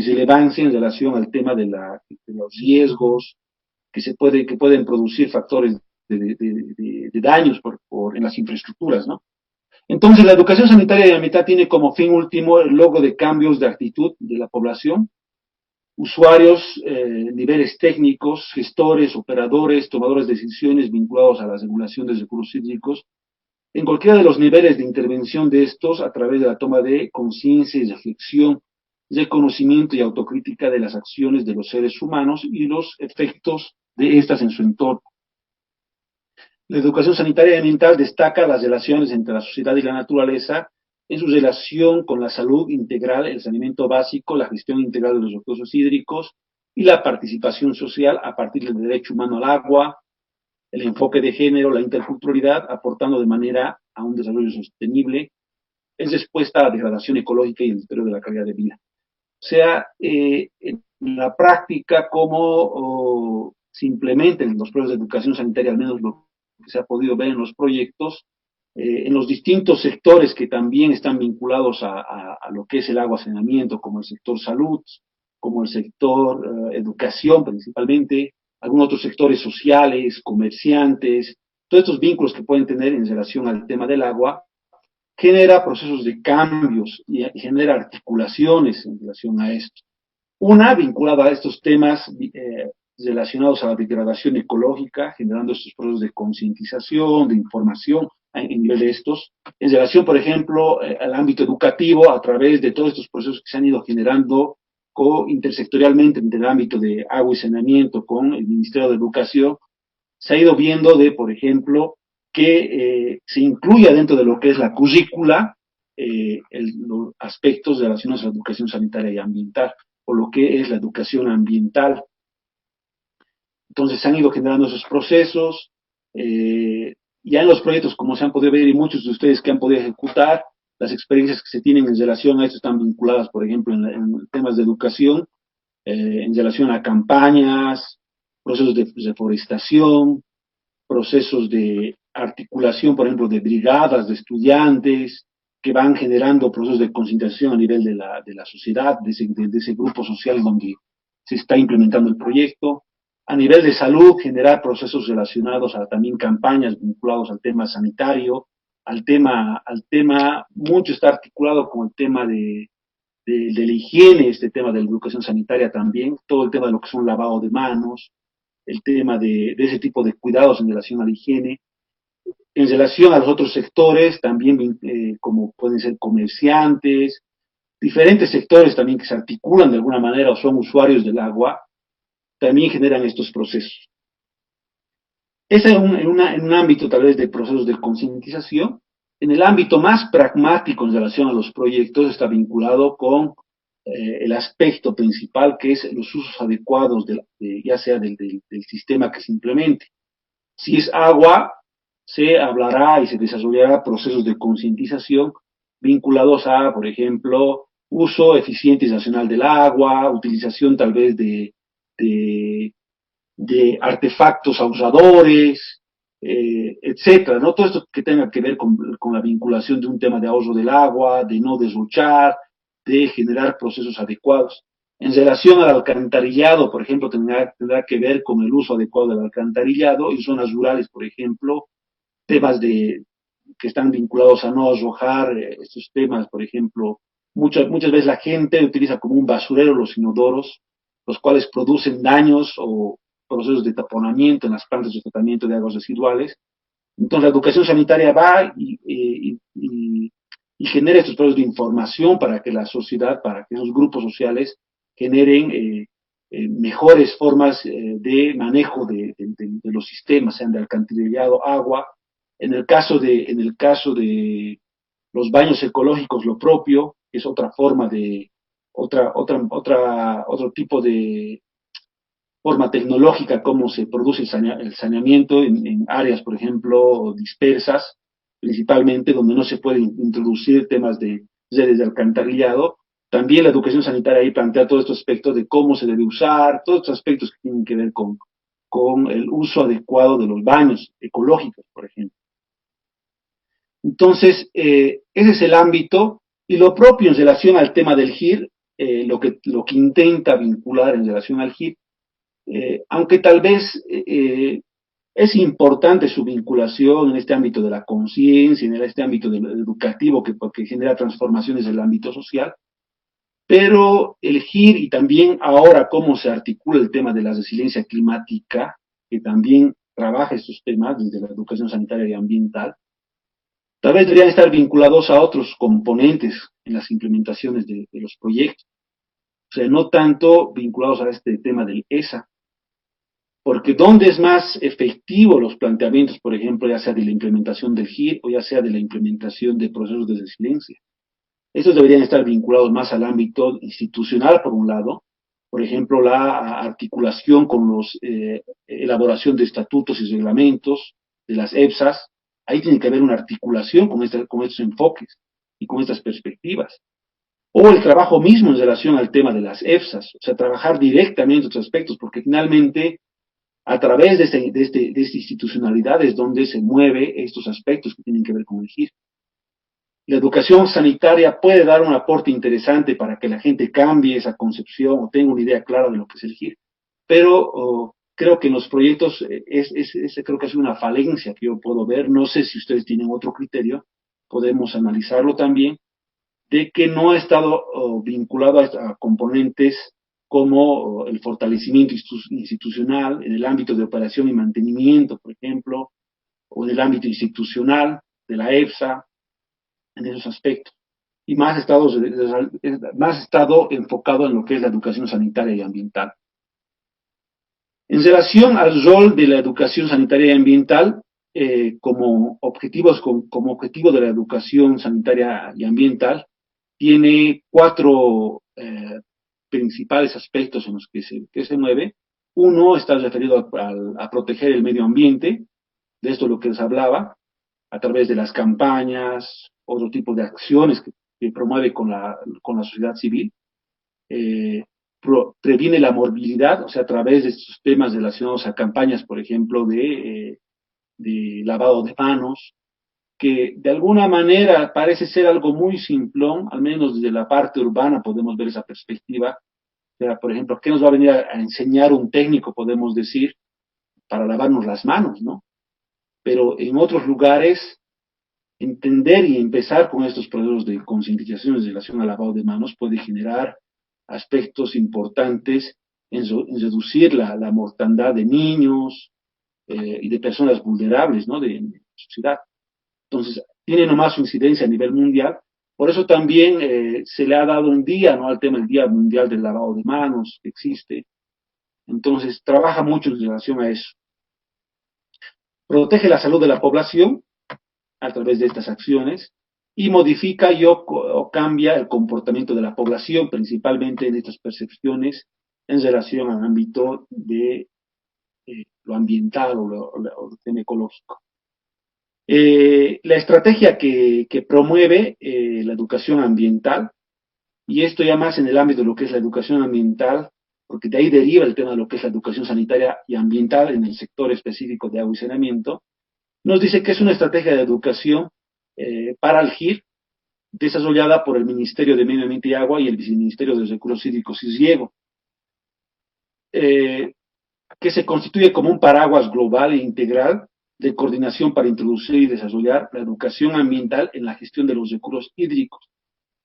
relevancia en relación al tema de los riesgos que pueden producir factores de daños en las infraestructuras, ¿no? Entonces, la educación sanitaria y ambiental tiene como fin último el logro de cambios de actitud de la población, usuarios, niveles técnicos, gestores, operadores, tomadores de decisiones vinculados a la regulación de recursos hídricos, en cualquiera de los niveles de intervención de estos a través de la toma de conciencia y reflexión, reconocimiento y autocrítica de las acciones de los seres humanos y los efectos de estas en su entorno. La educación sanitaria y ambiental destaca las relaciones entre la sociedad y la naturaleza en su relación con la salud integral, el saneamiento básico, la gestión integral de los recursos hídricos y la participación social a partir del derecho humano al agua, el enfoque de género, la interculturalidad, aportando de manera a un desarrollo sostenible, en respuesta a la degradación ecológica y el deterioro de la calidad de vida. O sea, en la práctica, cómo se implementen los proyectos de educación sanitaria, al menos lo que se ha podido ver en los proyectos, en los distintos sectores que también están vinculados a lo que es el agua saneamiento, como el sector salud, como el sector educación principalmente, algunos otros sectores sociales, comerciantes, todos estos vínculos que pueden tener en relación al tema del agua, genera procesos de cambios y genera articulaciones en relación a esto. Una vinculada a estos temas relacionados a la degradación ecológica, generando estos procesos de concientización, de información en nivel de estos, en relación, por ejemplo, al ámbito educativo, a través de todos estos procesos que se han ido generando intersectorialmente entre el ámbito de agua y saneamiento con el Ministerio de Educación, se ha ido viendo de, por ejemplo, que se incluya dentro de lo que es la currícula los aspectos relacionados a la educación sanitaria y ambiental, o lo que es la educación ambiental. Entonces se han ido generando esos procesos, ya en los proyectos, como se han podido ver, y muchos de ustedes que han podido ejecutar, las experiencias que se tienen en relación a esto están vinculadas, por ejemplo, en temas de educación, en relación a campañas, procesos de reforestación, procesos de articulación, por ejemplo, de brigadas de estudiantes que van generando procesos de concientización a nivel de la sociedad, de ese grupo social donde se está implementando el proyecto. A nivel de salud, generar procesos relacionados a también campañas vinculados al tema sanitario, mucho está articulado con el tema de la higiene, este tema de la educación sanitaria también, todo el tema de lo que son lavado de manos, el tema de ese tipo de cuidados en relación a la higiene. En relación a los otros sectores, también como pueden ser comerciantes, diferentes sectores también que se articulan de alguna manera o son usuarios del agua, también generan estos procesos. Es en un ámbito tal vez de procesos de concientización. En el ámbito más pragmático en relación a los proyectos está vinculado con el aspecto principal que es los usos adecuados ya sea del sistema que se implemente. Si es agua, se hablará y se desarrollará procesos de concientización vinculados a, por ejemplo, uso eficiente y racional del agua, utilización tal vez de artefactos ahorradores, etcétera, ¿no? Todo esto que tenga que ver con la vinculación de un tema de ahorro del agua, de no derrochar, de generar procesos adecuados. En relación al alcantarillado, por ejemplo, tendrá que ver con el uso adecuado del alcantarillado en zonas rurales, por ejemplo, temas que están vinculados a no arrojar estos temas, por ejemplo, muchas veces la gente utiliza como un basurero los inodoros, los cuales producen daños o procesos de taponamiento en las plantas de tratamiento de aguas residuales. Entonces la educación sanitaria va y genera estos procesos de información para que la sociedad, para que esos grupos sociales generen mejores formas de manejo de los sistemas, sean de alcantarillado, agua. En el caso de los baños ecológicos, lo propio, es otra forma de, otro tipo de forma tecnológica cómo se produce el saneamiento en áreas, por ejemplo, dispersas, principalmente donde no se pueden introducir temas de redes de alcantarillado. También la educación sanitaria ahí plantea todos estos aspectos de cómo se debe usar, todos estos aspectos que tienen que ver con el uso adecuado de los baños ecológicos, por ejemplo. Entonces, ese es el ámbito, y lo propio en relación al tema del GIR, lo que intenta vincular en relación al GIR, aunque tal vez es importante su vinculación en este ámbito de la conciencia, en este ámbito educativo que genera transformaciones en el ámbito social, pero el GIR y también ahora cómo se articula el tema de la resiliencia climática, que también trabaja estos temas desde la educación sanitaria y ambiental, tal vez deberían estar vinculados a otros componentes en las implementaciones de los proyectos. O sea, no tanto vinculados a este tema del ESA, porque ¿dónde es más efectivo los planteamientos, por ejemplo, ya sea de la implementación del GIR o ya sea de la implementación de procesos de resiliencia? Estos deberían estar vinculados más al ámbito institucional, por un lado, por ejemplo, la articulación con los elaboración de estatutos y reglamentos de las EPSAS. Ahí tiene que haber una articulación con estos enfoques y con estas perspectivas. O el trabajo mismo en relación al tema de las EFSAS, o sea, trabajar directamente estos aspectos, porque finalmente a través de esta institucionalidad es donde se mueve estos aspectos que tienen que ver con el GIR. La educación sanitaria puede dar un aporte interesante para que la gente cambie esa concepción o tenga una idea clara de lo que es el GIR, pero creo que en los proyectos creo que es una falencia que yo puedo ver. No sé si ustedes tienen otro criterio, podemos analizarlo también, de que no ha estado vinculado a componentes como el fortalecimiento institucional en el ámbito de operación y mantenimiento, por ejemplo, o en el ámbito institucional de la EFSA, en esos aspectos. Y más estado enfocado en lo que es la educación sanitaria y ambiental. En relación al rol de la educación sanitaria y ambiental, como objetivo de la educación sanitaria y ambiental, tiene cuatro principales aspectos en los que se mueve. Uno está referido a proteger el medio ambiente, de esto lo que les hablaba, a través de las campañas, otro tipo de acciones que promueve con la sociedad civil. Previene la morbilidad, o sea, a través de estos temas relacionados a campañas, por ejemplo, de lavado de manos, que de alguna manera parece ser algo muy simplón, al menos desde la parte urbana podemos ver esa perspectiva. O sea, por ejemplo, ¿qué nos va a venir a enseñar un técnico, podemos decir, para lavarnos las manos, ¿no? Pero en otros lugares, entender y empezar con estos procesos de concientización en relación al lavado de manos puede generar aspectos importantes en reducir la mortandad de niños y de personas vulnerables, ¿no?, de la sociedad. Entonces, tiene nomás su incidencia a nivel mundial. Por eso también se le ha dado un día, ¿no?, al tema del Día Mundial del Lavado de Manos, que existe. Entonces, trabaja mucho en relación a eso. Protege la salud de la población a través de estas acciones y modifica o cambia el comportamiento de la población, principalmente en estas percepciones en relación al ámbito de lo ambiental o el tema ecológico. La estrategia que promueve la educación ambiental, y esto ya más en el ámbito de lo que es la educación ambiental, porque de ahí deriva el tema de lo que es la educación sanitaria y ambiental en el sector específico de agua y saneamiento, nos dice que es una estrategia de educación para el GIR, desarrollada por el Ministerio de Medio Ambiente y Agua y el Viceministerio de Recursos Hídricos y Riego, que se constituye como un paraguas global e integral de coordinación para introducir y desarrollar la educación ambiental en la gestión de los recursos hídricos.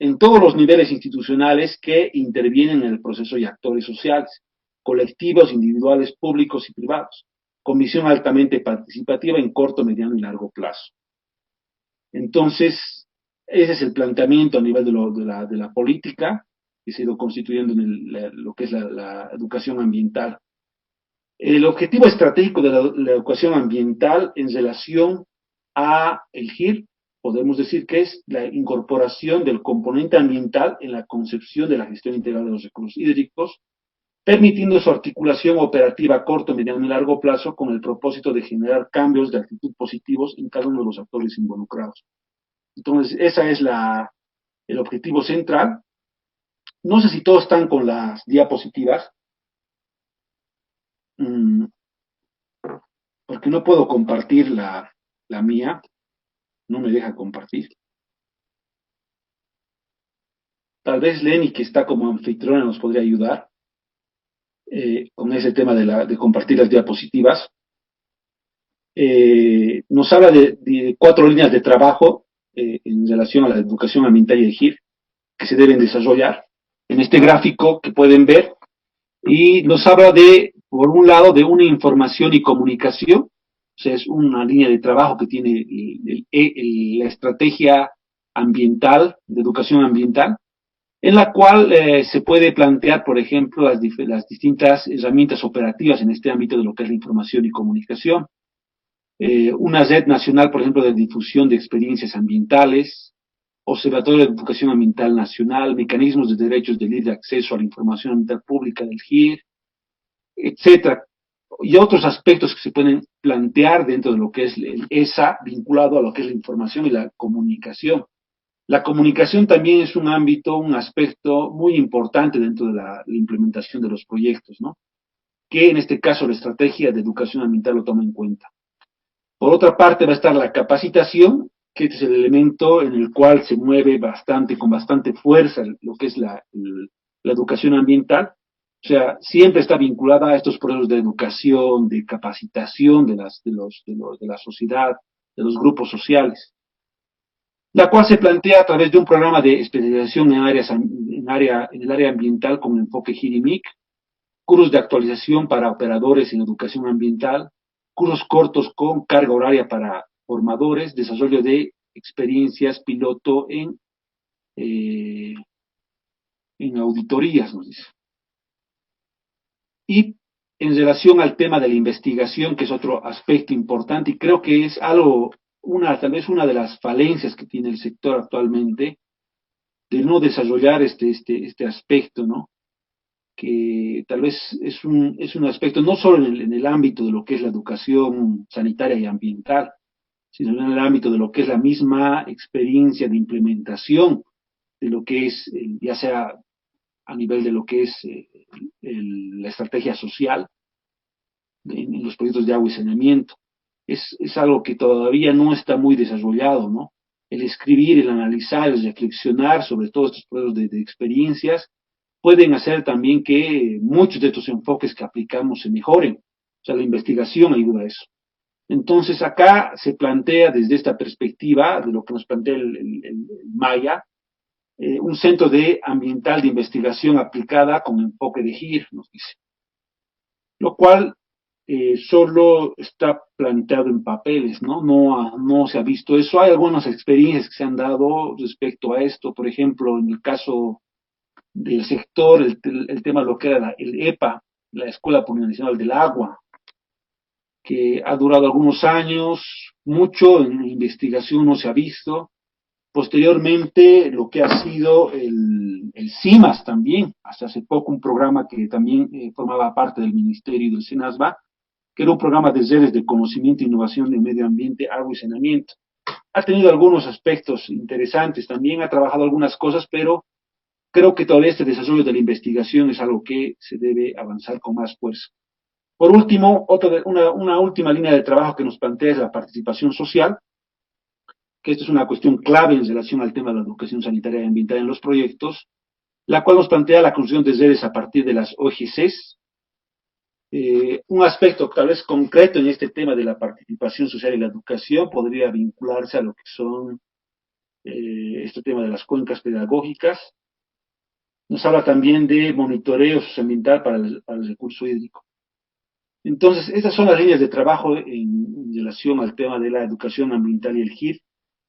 en todos los niveles institucionales que intervienen en el proceso y actores sociales, colectivos, individuales, públicos y privados, con visión altamente participativa en corto, mediano y largo plazo. Entonces, ese es el planteamiento a nivel de la política que se ha ido constituyendo en lo que es la educación ambiental. El objetivo estratégico de la educación ambiental en relación a el GIR, podemos decir que es la incorporación del componente ambiental en la concepción de la gestión integral de los recursos hídricos, permitiendo su articulación operativa a corto, mediano y largo plazo con el propósito de generar cambios de actitud positivos en cada uno de los actores involucrados. Entonces, ese es el objetivo central. No sé si todos están con las diapositivas, porque no puedo compartir la mía, no me deja compartir. Tal vez Lenny, que está como anfitriona, nos podría ayudar con ese tema de compartir las diapositivas. Nos habla de 4 líneas de trabajo en relación a la educación ambiental y el GIR que se deben desarrollar en este gráfico que pueden ver, y nos habla por un lado, de una información y comunicación, o sea, es una línea de trabajo que tiene la estrategia ambiental, de educación ambiental, en la cual se puede plantear, por ejemplo, las distintas herramientas operativas en este ámbito de lo que es la información y comunicación. Una red nacional, por ejemplo, de difusión de experiencias ambientales, Observatorio de Educación Ambiental Nacional, mecanismos de derechos de libre acceso a la información ambiental pública del GIR, etcétera, y otros aspectos que se pueden plantear dentro de lo que es el ESA, vinculado a lo que es la información y la comunicación. La comunicación también es un ámbito, un aspecto muy importante dentro de la implementación de los proyectos, ¿no? Que en este caso la estrategia de educación ambiental lo toma en cuenta. Por otra parte va a estar la capacitación, que este es el elemento en el cual se mueve con bastante fuerza lo que es la educación ambiental. O sea, siempre está vinculada a estos procesos de educación, de capacitación de la sociedad, de los grupos sociales, la cual se plantea a través de un programa de especialización en el área ambiental con enfoque GIR-MIC, cursos de actualización para operadores en educación ambiental, cursos cortos con carga horaria para formadores, desarrollo de experiencias piloto en auditorías, nos dice. Y en relación al tema de la investigación, que es otro aspecto importante, y creo que es tal vez una de las falencias que tiene el sector actualmente, de no desarrollar este aspecto, ¿no? Que tal vez es un aspecto no solo en el ámbito de lo que es la educación sanitaria y ambiental, sino en el ámbito de lo que es la misma experiencia de implementación de lo que es, ya sea a nivel de lo que es la estrategia social en los proyectos de agua y saneamiento. Es algo que todavía no está muy desarrollado, ¿no? El escribir, el analizar, el reflexionar sobre todos estos procesos de experiencias pueden hacer también que muchos de estos enfoques que aplicamos se mejoren. O sea, la investigación ayuda a eso. Entonces, acá se plantea desde esta perspectiva, de lo que nos plantea el Maya, un centro ambiental de investigación aplicada con enfoque de GIR, nos dice. Lo cual solo está planteado en papeles, ¿no? No se ha visto eso. Hay algunas experiencias que se han dado respecto a esto. Por ejemplo, en el caso del sector, el tema de lo que era el EPA, la Escuela Plurinacional del Agua, que ha durado algunos años, mucho en investigación no se ha visto. Posteriormente, lo que ha sido el CIMAS también, hasta hace poco un programa que también formaba parte del Ministerio y del SENASBA, que era un programa de redes de conocimiento e innovación de medio ambiente, agua y saneamiento. Ha tenido algunos aspectos interesantes, también ha trabajado algunas cosas, pero creo que todavía este desarrollo de la investigación es algo que se debe avanzar con más fuerza. Por último, una última línea de trabajo que nos plantea es la participación social, que esto es una cuestión clave en relación al tema de la educación sanitaria y ambiental en los proyectos, la cual nos plantea la construcción de redes a partir de las OGCs. Un aspecto tal vez concreto en este tema de la participación social y la educación podría vincularse a lo que son este tema de las cuencas pedagógicas. Nos habla también de monitoreo socioambiental para el recurso hídrico. Entonces, estas son las líneas de trabajo en relación al tema de la educación ambiental y el GIR,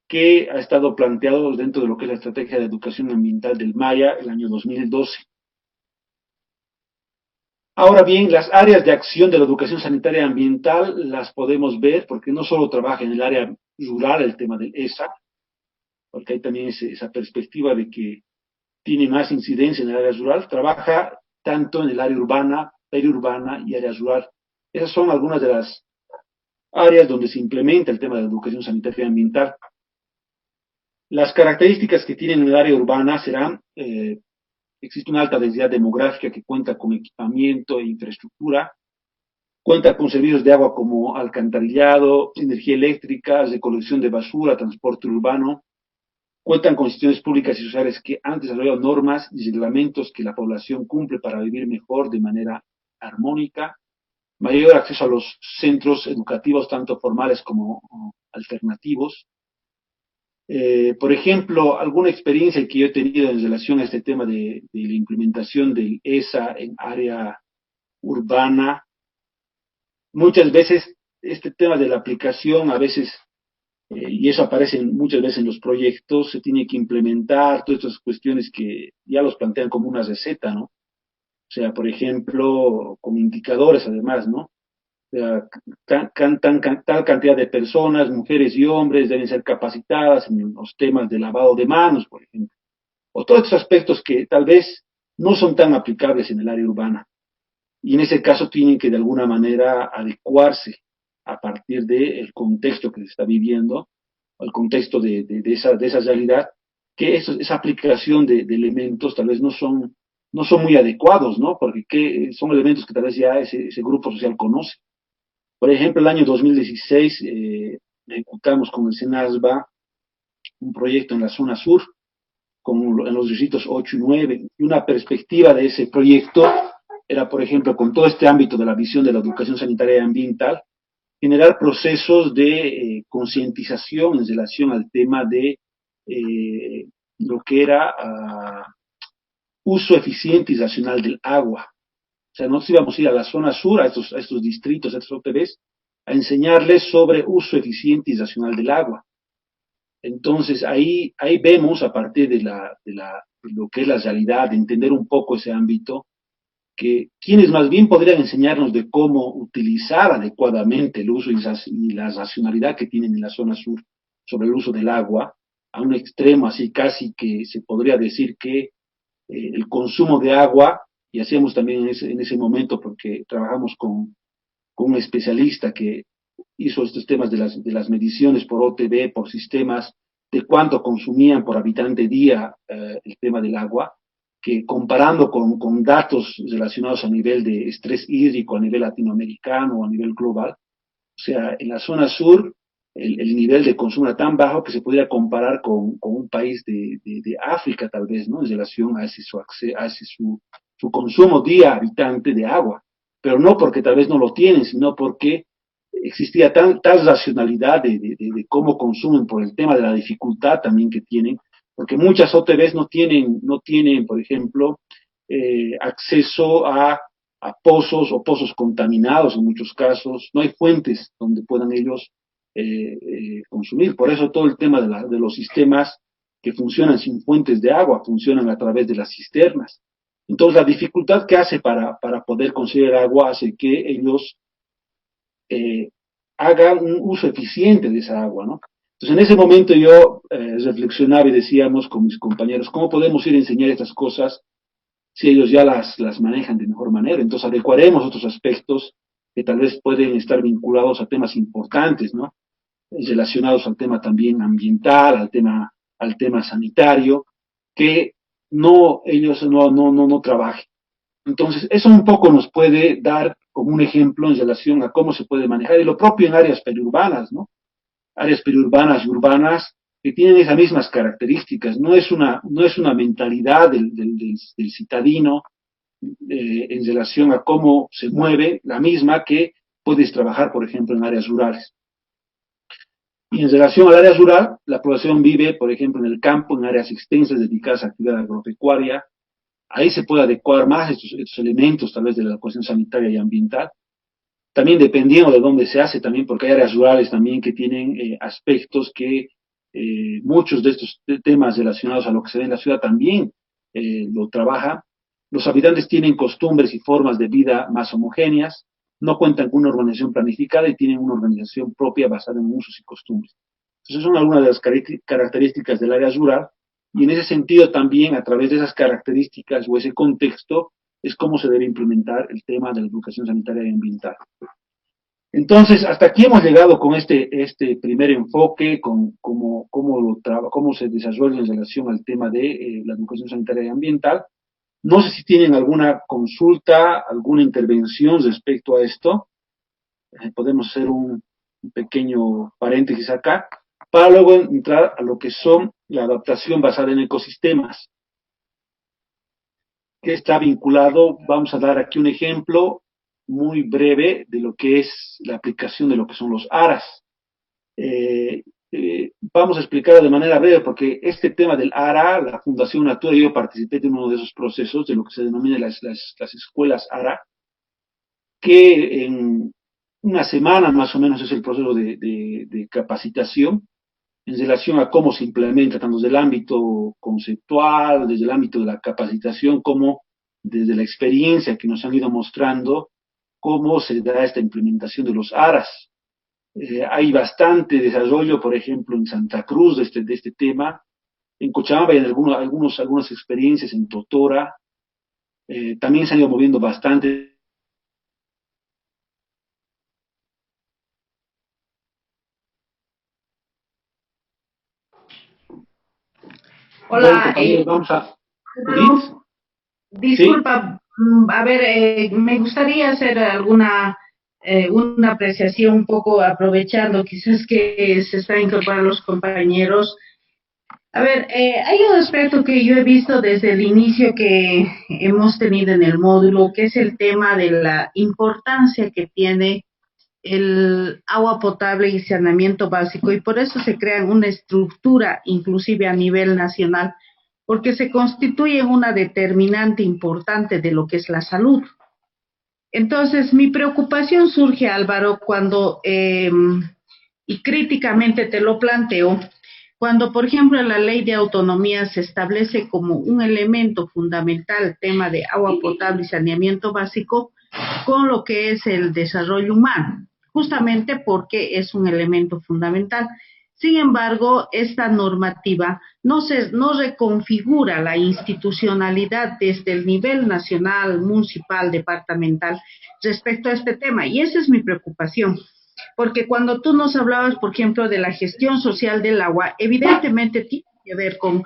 que ha estado planteado dentro de lo que es la estrategia de educación ambiental del MAYA el año 2012. Ahora bien, las áreas de acción de la educación sanitaria y ambiental las podemos ver porque no solo trabaja en el área rural el tema del ESA, porque hay también esa perspectiva de que tiene más incidencia en el área rural, trabaja tanto en el área urbana, periurbana y área rural. Esas son algunas de las áreas donde se implementa el tema de la educación sanitaria y ambiental. Las características que tienen en el área urbana serán, existe una alta densidad demográfica que cuenta con equipamiento e infraestructura, cuenta con servicios de agua como alcantarillado, energía eléctrica, recolección de basura, transporte urbano, cuentan con instituciones públicas y sociales que han desarrollado normas y reglamentos que la población cumple para vivir mejor de manera armónica, mayor acceso a los centros educativos, tanto formales como alternativos. Por ejemplo, alguna experiencia que yo he tenido en relación a este tema de la implementación del ESA en área urbana, muchas veces este tema de la aplicación, a veces, y eso aparece muchas veces en los proyectos, se tiene que implementar todas estas cuestiones que ya los plantean como una receta, ¿no? O sea, por ejemplo, con indicadores además, ¿no? O sea, tal cantidad de personas, mujeres y hombres, deben ser capacitadas en los temas de lavado de manos, por ejemplo. O todos estos aspectos que tal vez no son tan aplicables en el área urbana. Y en ese caso tienen que de alguna manera adecuarse a partir del contexto que se está viviendo, el contexto de esa realidad, que esa aplicación de elementos tal vez no son muy adecuados, ¿no? Porque son elementos que tal vez ya ese grupo social conoce. Por ejemplo, el año 2016 ejecutamos con el SENASBA un proyecto en la zona sur, en los distritos 8 y 9, y una perspectiva de ese proyecto era, por ejemplo, con todo este ámbito de la visión de la educación sanitaria y ambiental, generar procesos de concientización en relación al tema de lo que era uso eficiente y racional del agua. O sea, nosotros íbamos a ir a la zona sur, a estos distritos, a estos OPBs, a enseñarles sobre uso eficiente y racional del agua. Entonces, ahí vemos, a partir de lo que es la realidad, de entender un poco ese ámbito, que quienes más bien podrían enseñarnos de cómo utilizar adecuadamente el uso y la racionalidad que tienen en la zona sur sobre el uso del agua, a un extremo así casi que se podría decir que el consumo de agua, y hacíamos también en ese momento porque trabajamos con un especialista que hizo estos temas de las mediciones por OTB, por sistemas, de cuánto consumían por habitante día el tema del agua, que comparando con datos relacionados a nivel de estrés hídrico a nivel latinoamericano o a nivel global, o sea, en la zona sur el nivel de consumo era tan bajo que se podría comparar con un país de África tal vez, ¿no? En relación a su consumo día habitante de agua, pero no porque tal vez no lo tienen, sino porque existía tal racionalidad de cómo consumen por el tema de la dificultad también que tienen, porque muchas OTBs no tienen, por ejemplo, acceso a pozos o pozos contaminados en muchos casos, no hay fuentes donde puedan ellos consumir. Por eso todo el tema de los sistemas que funcionan sin fuentes de agua, funcionan a través de las cisternas. Entonces la dificultad que hace para poder conseguir agua hace que ellos hagan un uso eficiente de esa agua, ¿no? Entonces en ese momento yo reflexionaba y decíamos con mis compañeros, ¿cómo podemos ir a enseñar estas cosas si ellos ya las manejan de mejor manera? Entonces adecuaremos otros aspectos que tal vez pueden estar vinculados a temas importantes, ¿no? Relacionados al tema también ambiental, al tema sanitario, que ellos no trabajen. Entonces, eso un poco nos puede dar como un ejemplo en relación a cómo se puede manejar, y lo propio en áreas periurbanas, ¿no? Áreas periurbanas y urbanas que tienen esas mismas características. No es una mentalidad del citadino en relación a cómo se mueve, la misma que puedes trabajar, por ejemplo, en áreas rurales. Y en relación al área rural, la población vive, por ejemplo, en el campo, en áreas extensas dedicadas a actividad agropecuaria. Ahí se puede adecuar más estos elementos, tal vez de la cuestión sanitaria y ambiental. También dependiendo de dónde se hace, también porque hay áreas rurales también que tienen aspectos que muchos de estos temas relacionados a lo que se ve en la ciudad también lo trabaja. Los habitantes tienen costumbres y formas de vida más homogéneas, no cuentan con una organización planificada y tienen una organización propia basada en usos y costumbres. Entonces son algunas de las características del área rural y en ese sentido también a través de esas características o ese contexto es cómo se debe implementar el tema de la educación sanitaria y ambiental. Entonces, hasta aquí hemos llegado con este primer enfoque, con cómo se desarrolla en relación al tema de la educación sanitaria y ambiental. No sé si tienen alguna consulta, alguna intervención respecto a esto. Podemos hacer un pequeño paréntesis acá, para luego entrar a lo que son la adaptación basada en ecosistemas, que está vinculado, vamos a dar aquí un ejemplo muy breve de lo que es la aplicación de lo que son los ARAS. Vamos a explicar de manera breve, porque este tema del ARA, la Fundación Natura, yo participé de uno de esos procesos, de lo que se denomina las escuelas ARA, que en una semana más o menos es el proceso de capacitación en relación a cómo se implementa, tanto desde el ámbito conceptual, desde el ámbito de la capacitación, como desde la experiencia que nos han ido mostrando cómo se da esta implementación de los ARAS. Hay bastante desarrollo, por ejemplo, en Santa Cruz de este tema. En Cochabamba hay algunas experiencias en Totora. También se han ido moviendo bastante. Bueno, Hola, compañeros, vamos a... ¿Judith? Álvaro, ¿Sí? disculpa, a ver, me gustaría hacer una apreciación un poco aprovechando quizás que se están incorporando los compañeros. A ver, hay un aspecto que yo he visto desde el inicio que hemos tenido en el módulo, que es el tema de la importancia que tiene el agua potable y saneamiento básico, y por eso se crea una estructura inclusive a nivel nacional, porque se constituye una determinante importante de lo que es la salud. Entonces, mi preocupación surge, Álvaro, y críticamente te lo planteo, cuando, por ejemplo, en la ley de autonomía se establece como un elemento fundamental el tema de agua potable y saneamiento básico con lo que es el desarrollo humano, justamente porque es un elemento fundamental. Sin embargo, esta normativa no reconfigura la institucionalidad desde el nivel nacional, municipal, departamental respecto a este tema. Y esa es mi preocupación. Porque cuando tú nos hablabas, por ejemplo, de la gestión social del agua, evidentemente tiene que ver con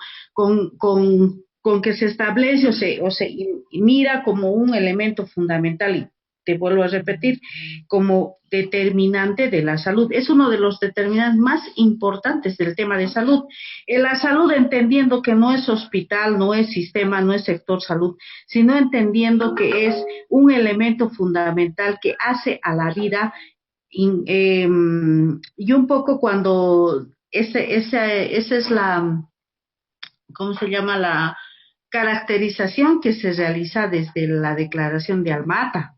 que se establece o se mira como un elemento fundamental, y te vuelvo a repetir, como determinante de la salud. Es uno de los determinantes más importantes del tema de salud. En la salud, entendiendo que no es hospital, no es sistema, no es sector salud, sino entendiendo que es un elemento fundamental que hace a la vida. Y un poco cuando esa es la, ¿cómo se llama? La caracterización que se realiza desde la declaración de Almata.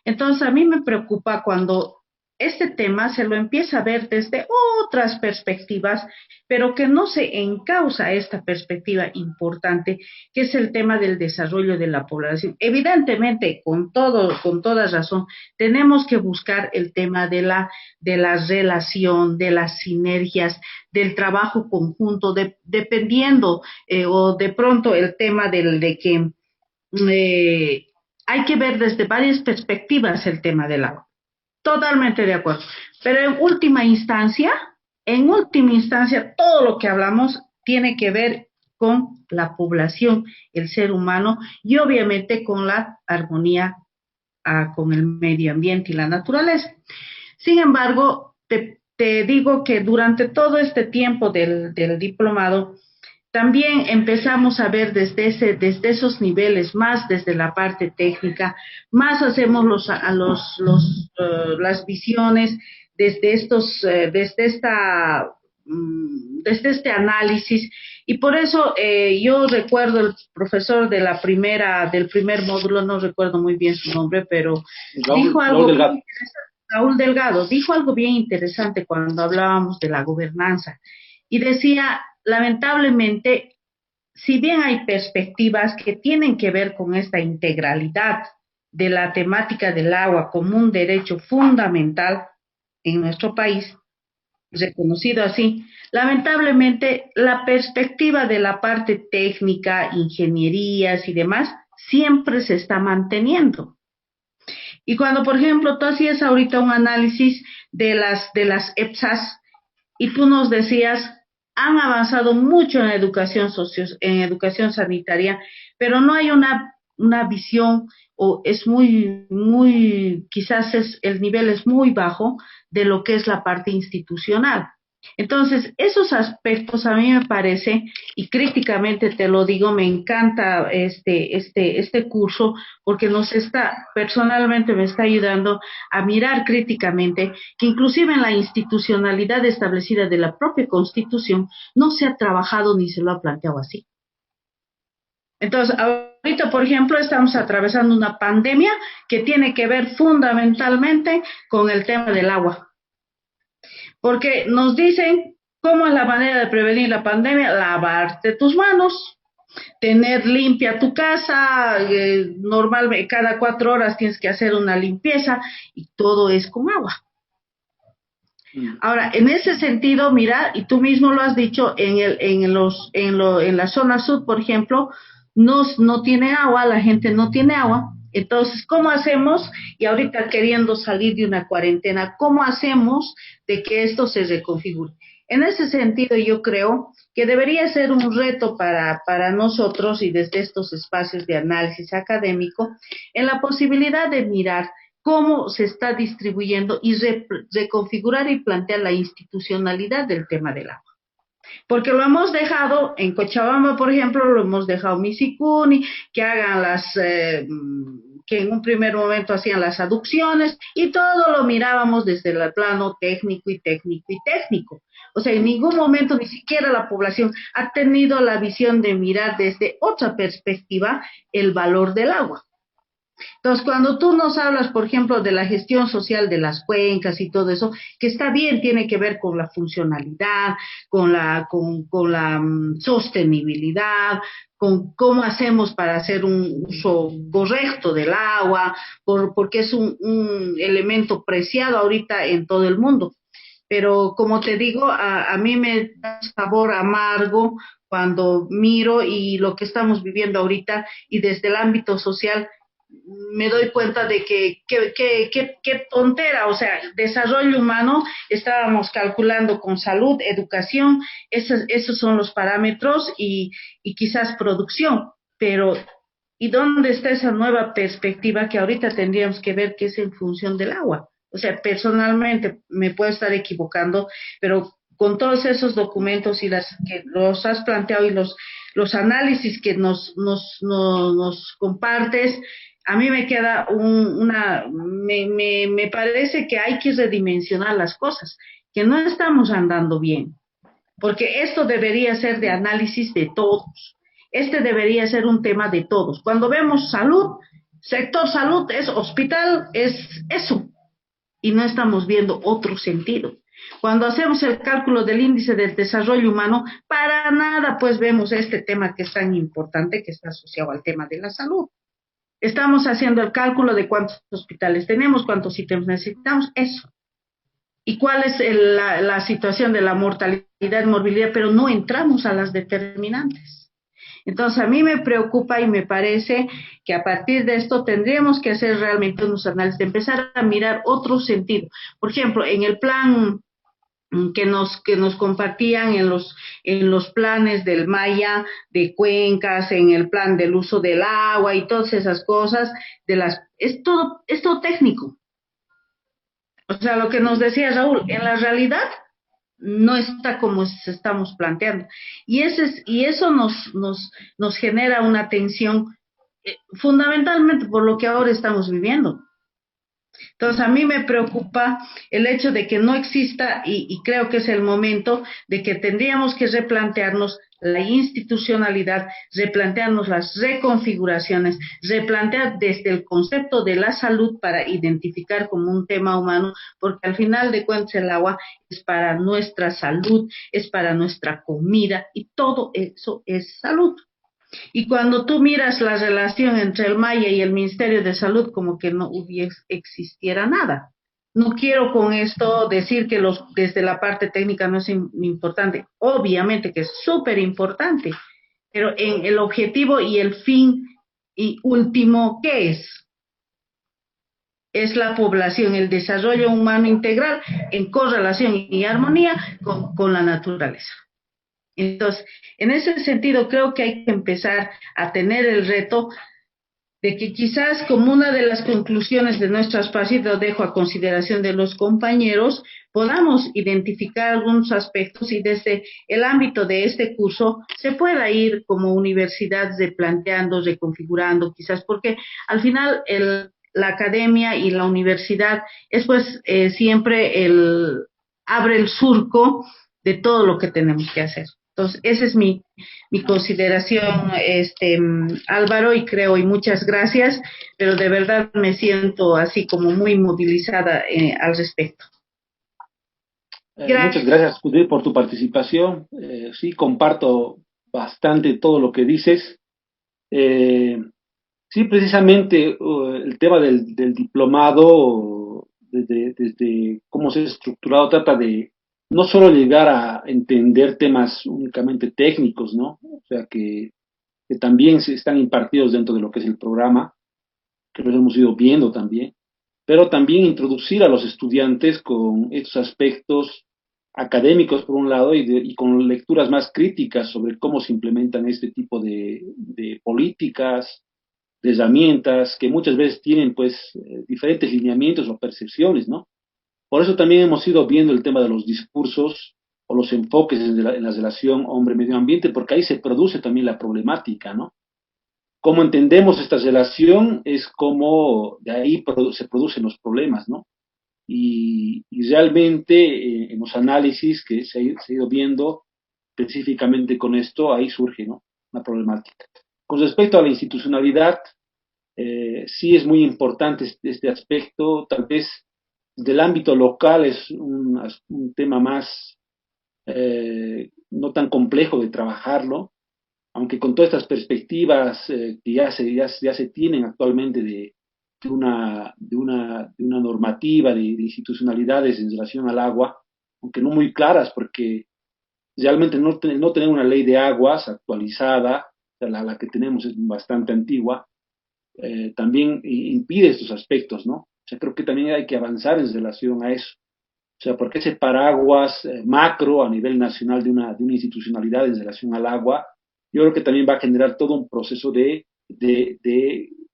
Entonces, a mí me preocupa cuando este tema se lo empieza a ver desde otras perspectivas, pero que no se encausa esta perspectiva importante, que es el tema del desarrollo de la población. Evidentemente, con toda razón, tenemos que buscar el tema de la relación, de las sinergias, del trabajo conjunto, dependiendo, o de pronto el tema de que eh, hay que ver desde varias perspectivas el tema del agua. Totalmente de acuerdo. Pero en última instancia, todo lo que hablamos tiene que ver con la población, el ser humano, y obviamente con la armonía con el medio ambiente y la naturaleza. Sin embargo, te digo que durante todo este tiempo del diplomado, también empezamos a ver desde esos niveles, más desde la parte técnica, más hacemos las visiones desde este análisis. Y por eso yo recuerdo el profesor del primer módulo, no recuerdo muy bien su nombre, pero dijo algo bien interesante. Raúl Delgado dijo algo bien interesante cuando hablábamos de la gobernanza y decía, lamentablemente, si bien hay perspectivas que tienen que ver con esta integralidad de la temática del agua como un derecho fundamental en nuestro país, reconocido así, lamentablemente la perspectiva de la parte técnica, ingenierías y demás, siempre se está manteniendo. Y cuando, por ejemplo, tú hacías ahorita un análisis de las EPSAS y tú nos decías, han avanzado mucho en en educación sanitaria, pero no hay una visión o es quizás el nivel es muy bajo de lo que es la parte institucional. Entonces, esos aspectos a mí me parece, y críticamente te lo digo, me encanta este curso porque personalmente me está ayudando a mirar críticamente que inclusive en la institucionalidad establecida de la propia Constitución no se ha trabajado ni se lo ha planteado así. Entonces, ahorita, por ejemplo, estamos atravesando una pandemia que tiene que ver fundamentalmente con el tema del agua. Porque nos dicen cómo es la manera de prevenir la pandemia, lavarte tus manos, tener limpia tu casa, normalmente cada 4 horas tienes que hacer una limpieza y todo es con agua. Ahora, en ese sentido, mira, y tú mismo lo has dicho, en la zona sur, por ejemplo, no tiene agua, la gente no tiene agua. Entonces, ¿cómo hacemos? Y ahorita queriendo salir de una cuarentena, ¿cómo hacemos de que esto se reconfigure? En ese sentido, yo creo que debería ser un reto para nosotros y desde estos espacios de análisis académico, en la posibilidad de mirar cómo se está distribuyendo y reconfigurar y plantear la institucionalidad del tema del agua. Porque lo hemos dejado, en Cochabamba, por ejemplo, lo hemos dejado Misicuni, que hagan que en un primer momento hacían las aducciones, y todo lo mirábamos desde el plano técnico y técnico y técnico. O sea, en ningún momento ni siquiera la población ha tenido la visión de mirar desde otra perspectiva el valor del agua. Entonces, cuando tú nos hablas, por ejemplo, de la gestión social de las cuencas y todo eso, que está bien, tiene que ver con la funcionalidad, con la sostenibilidad, con cómo hacemos para hacer un uso correcto del agua, porque es un elemento preciado ahorita en todo el mundo. Pero como te digo, a mí me da sabor amargo cuando miro y lo que estamos viviendo ahorita y desde el ámbito social me doy cuenta de que tontera, o sea, desarrollo humano, estábamos calculando con salud, educación, esos son los parámetros y quizás producción, pero ¿y dónde está esa nueva perspectiva que ahorita tendríamos que ver que es en función del agua? O sea, personalmente me puedo estar equivocando, pero con todos esos documentos y que los has planteado y los análisis que nos compartes, a mí me queda me parece que hay que redimensionar las cosas, que no estamos andando bien, porque esto debería ser de análisis de todos, este debería ser un tema de todos. Cuando vemos salud, sector salud es hospital, es eso, y no estamos viendo otro sentido. Cuando hacemos el cálculo del índice del desarrollo humano, para nada pues vemos este tema que es tan importante, que está asociado al tema de la salud. Estamos haciendo el cálculo de cuántos hospitales tenemos, cuántos ítems necesitamos, eso. Y cuál es la situación de la mortalidad y morbilidad, pero no entramos a las determinantes. Entonces, a mí me preocupa y me parece que a partir de esto tendríamos que hacer realmente unos análisis, de empezar a mirar otro sentido. Por ejemplo, en el plan que nos compartían en los planes del Maya, de cuencas, en el plan del uso del agua y todas esas cosas, es todo técnico. O sea, lo que nos decía Raúl, en la realidad no está como estamos planteando. Y eso nos genera una tensión, fundamentalmente por lo que ahora estamos viviendo. Entonces, a mí me preocupa el hecho de que no exista, y creo que es el momento de que tendríamos que replantearnos la institucionalidad, replantearnos las reconfiguraciones, replantear desde el concepto de la salud para identificar como un tema humano, porque al final de cuentas el agua es para nuestra salud, es para nuestra comida, y todo eso es salud. Y cuando tú miras la relación entre el Maya y el Ministerio de Salud, como que no hubiese, existiera nada. No quiero con esto decir que desde la parte técnica no es importante, obviamente que es súper importante, pero en el objetivo y el fin y último, ¿qué es? Es la población, el desarrollo humano integral en correlación y armonía con la naturaleza. Entonces, en ese sentido, creo que hay que empezar a tener el reto de que quizás como una de las conclusiones de nuestro espacio, lo dejo a consideración de los compañeros, podamos identificar algunos aspectos y desde el ámbito de este curso se pueda ir como universidad replanteando, reconfigurando, quizás, porque al final la academia y la universidad es pues siempre abre el surco de todo lo que tenemos que hacer. Entonces, esa es mi consideración, Álvaro, y creo, y muchas gracias, pero de verdad me siento así como muy movilizada al respecto. Muchas gracias, Judith, por tu participación. Sí, comparto bastante todo lo que dices. Sí, precisamente el tema del diplomado, desde cómo se ha estructurado, trata de no solo llegar a entender temas únicamente técnicos, ¿no? O sea, que también se están impartidos dentro de lo que es el programa, que los hemos ido viendo también, pero también introducir a los estudiantes con estos aspectos académicos por un lado y con lecturas más críticas sobre cómo se implementan este tipo de políticas, de herramientas que muchas veces tienen pues diferentes lineamientos o percepciones, ¿no? Por eso también hemos ido viendo el tema de los discursos o los enfoques en la relación hombre-medio ambiente, porque ahí se produce también la problemática, ¿no? Cómo entendemos esta relación es cómo de ahí se producen los problemas, ¿no? Y realmente en los análisis que se ha ido viendo específicamente con esto, ahí surge, ¿no? Una problemática. Con respecto a la institucionalidad, sí es muy importante este aspecto, tal vez del ámbito local es un tema más no tan complejo de trabajarlo, aunque con todas estas perspectivas que ya se tienen actualmente de una normativa, de institucionalidades en relación al agua, aunque no muy claras, porque realmente no tener una ley de aguas actualizada, o sea, la que tenemos es bastante antigua, también impide estos aspectos, ¿no? O sea, creo que también hay que avanzar en relación a eso. O sea, porque ese paraguas macro a nivel nacional de una institucionalidad en relación al agua, yo creo que también va a generar todo un proceso de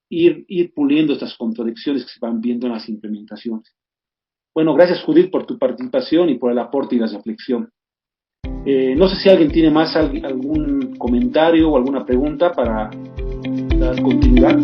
ir puliendo estas contradicciones que se van viendo en las implementaciones. Bueno, gracias Judith por tu participación y por el aporte y la reflexión. No sé si alguien tiene más algún comentario o alguna pregunta para dar continuidad.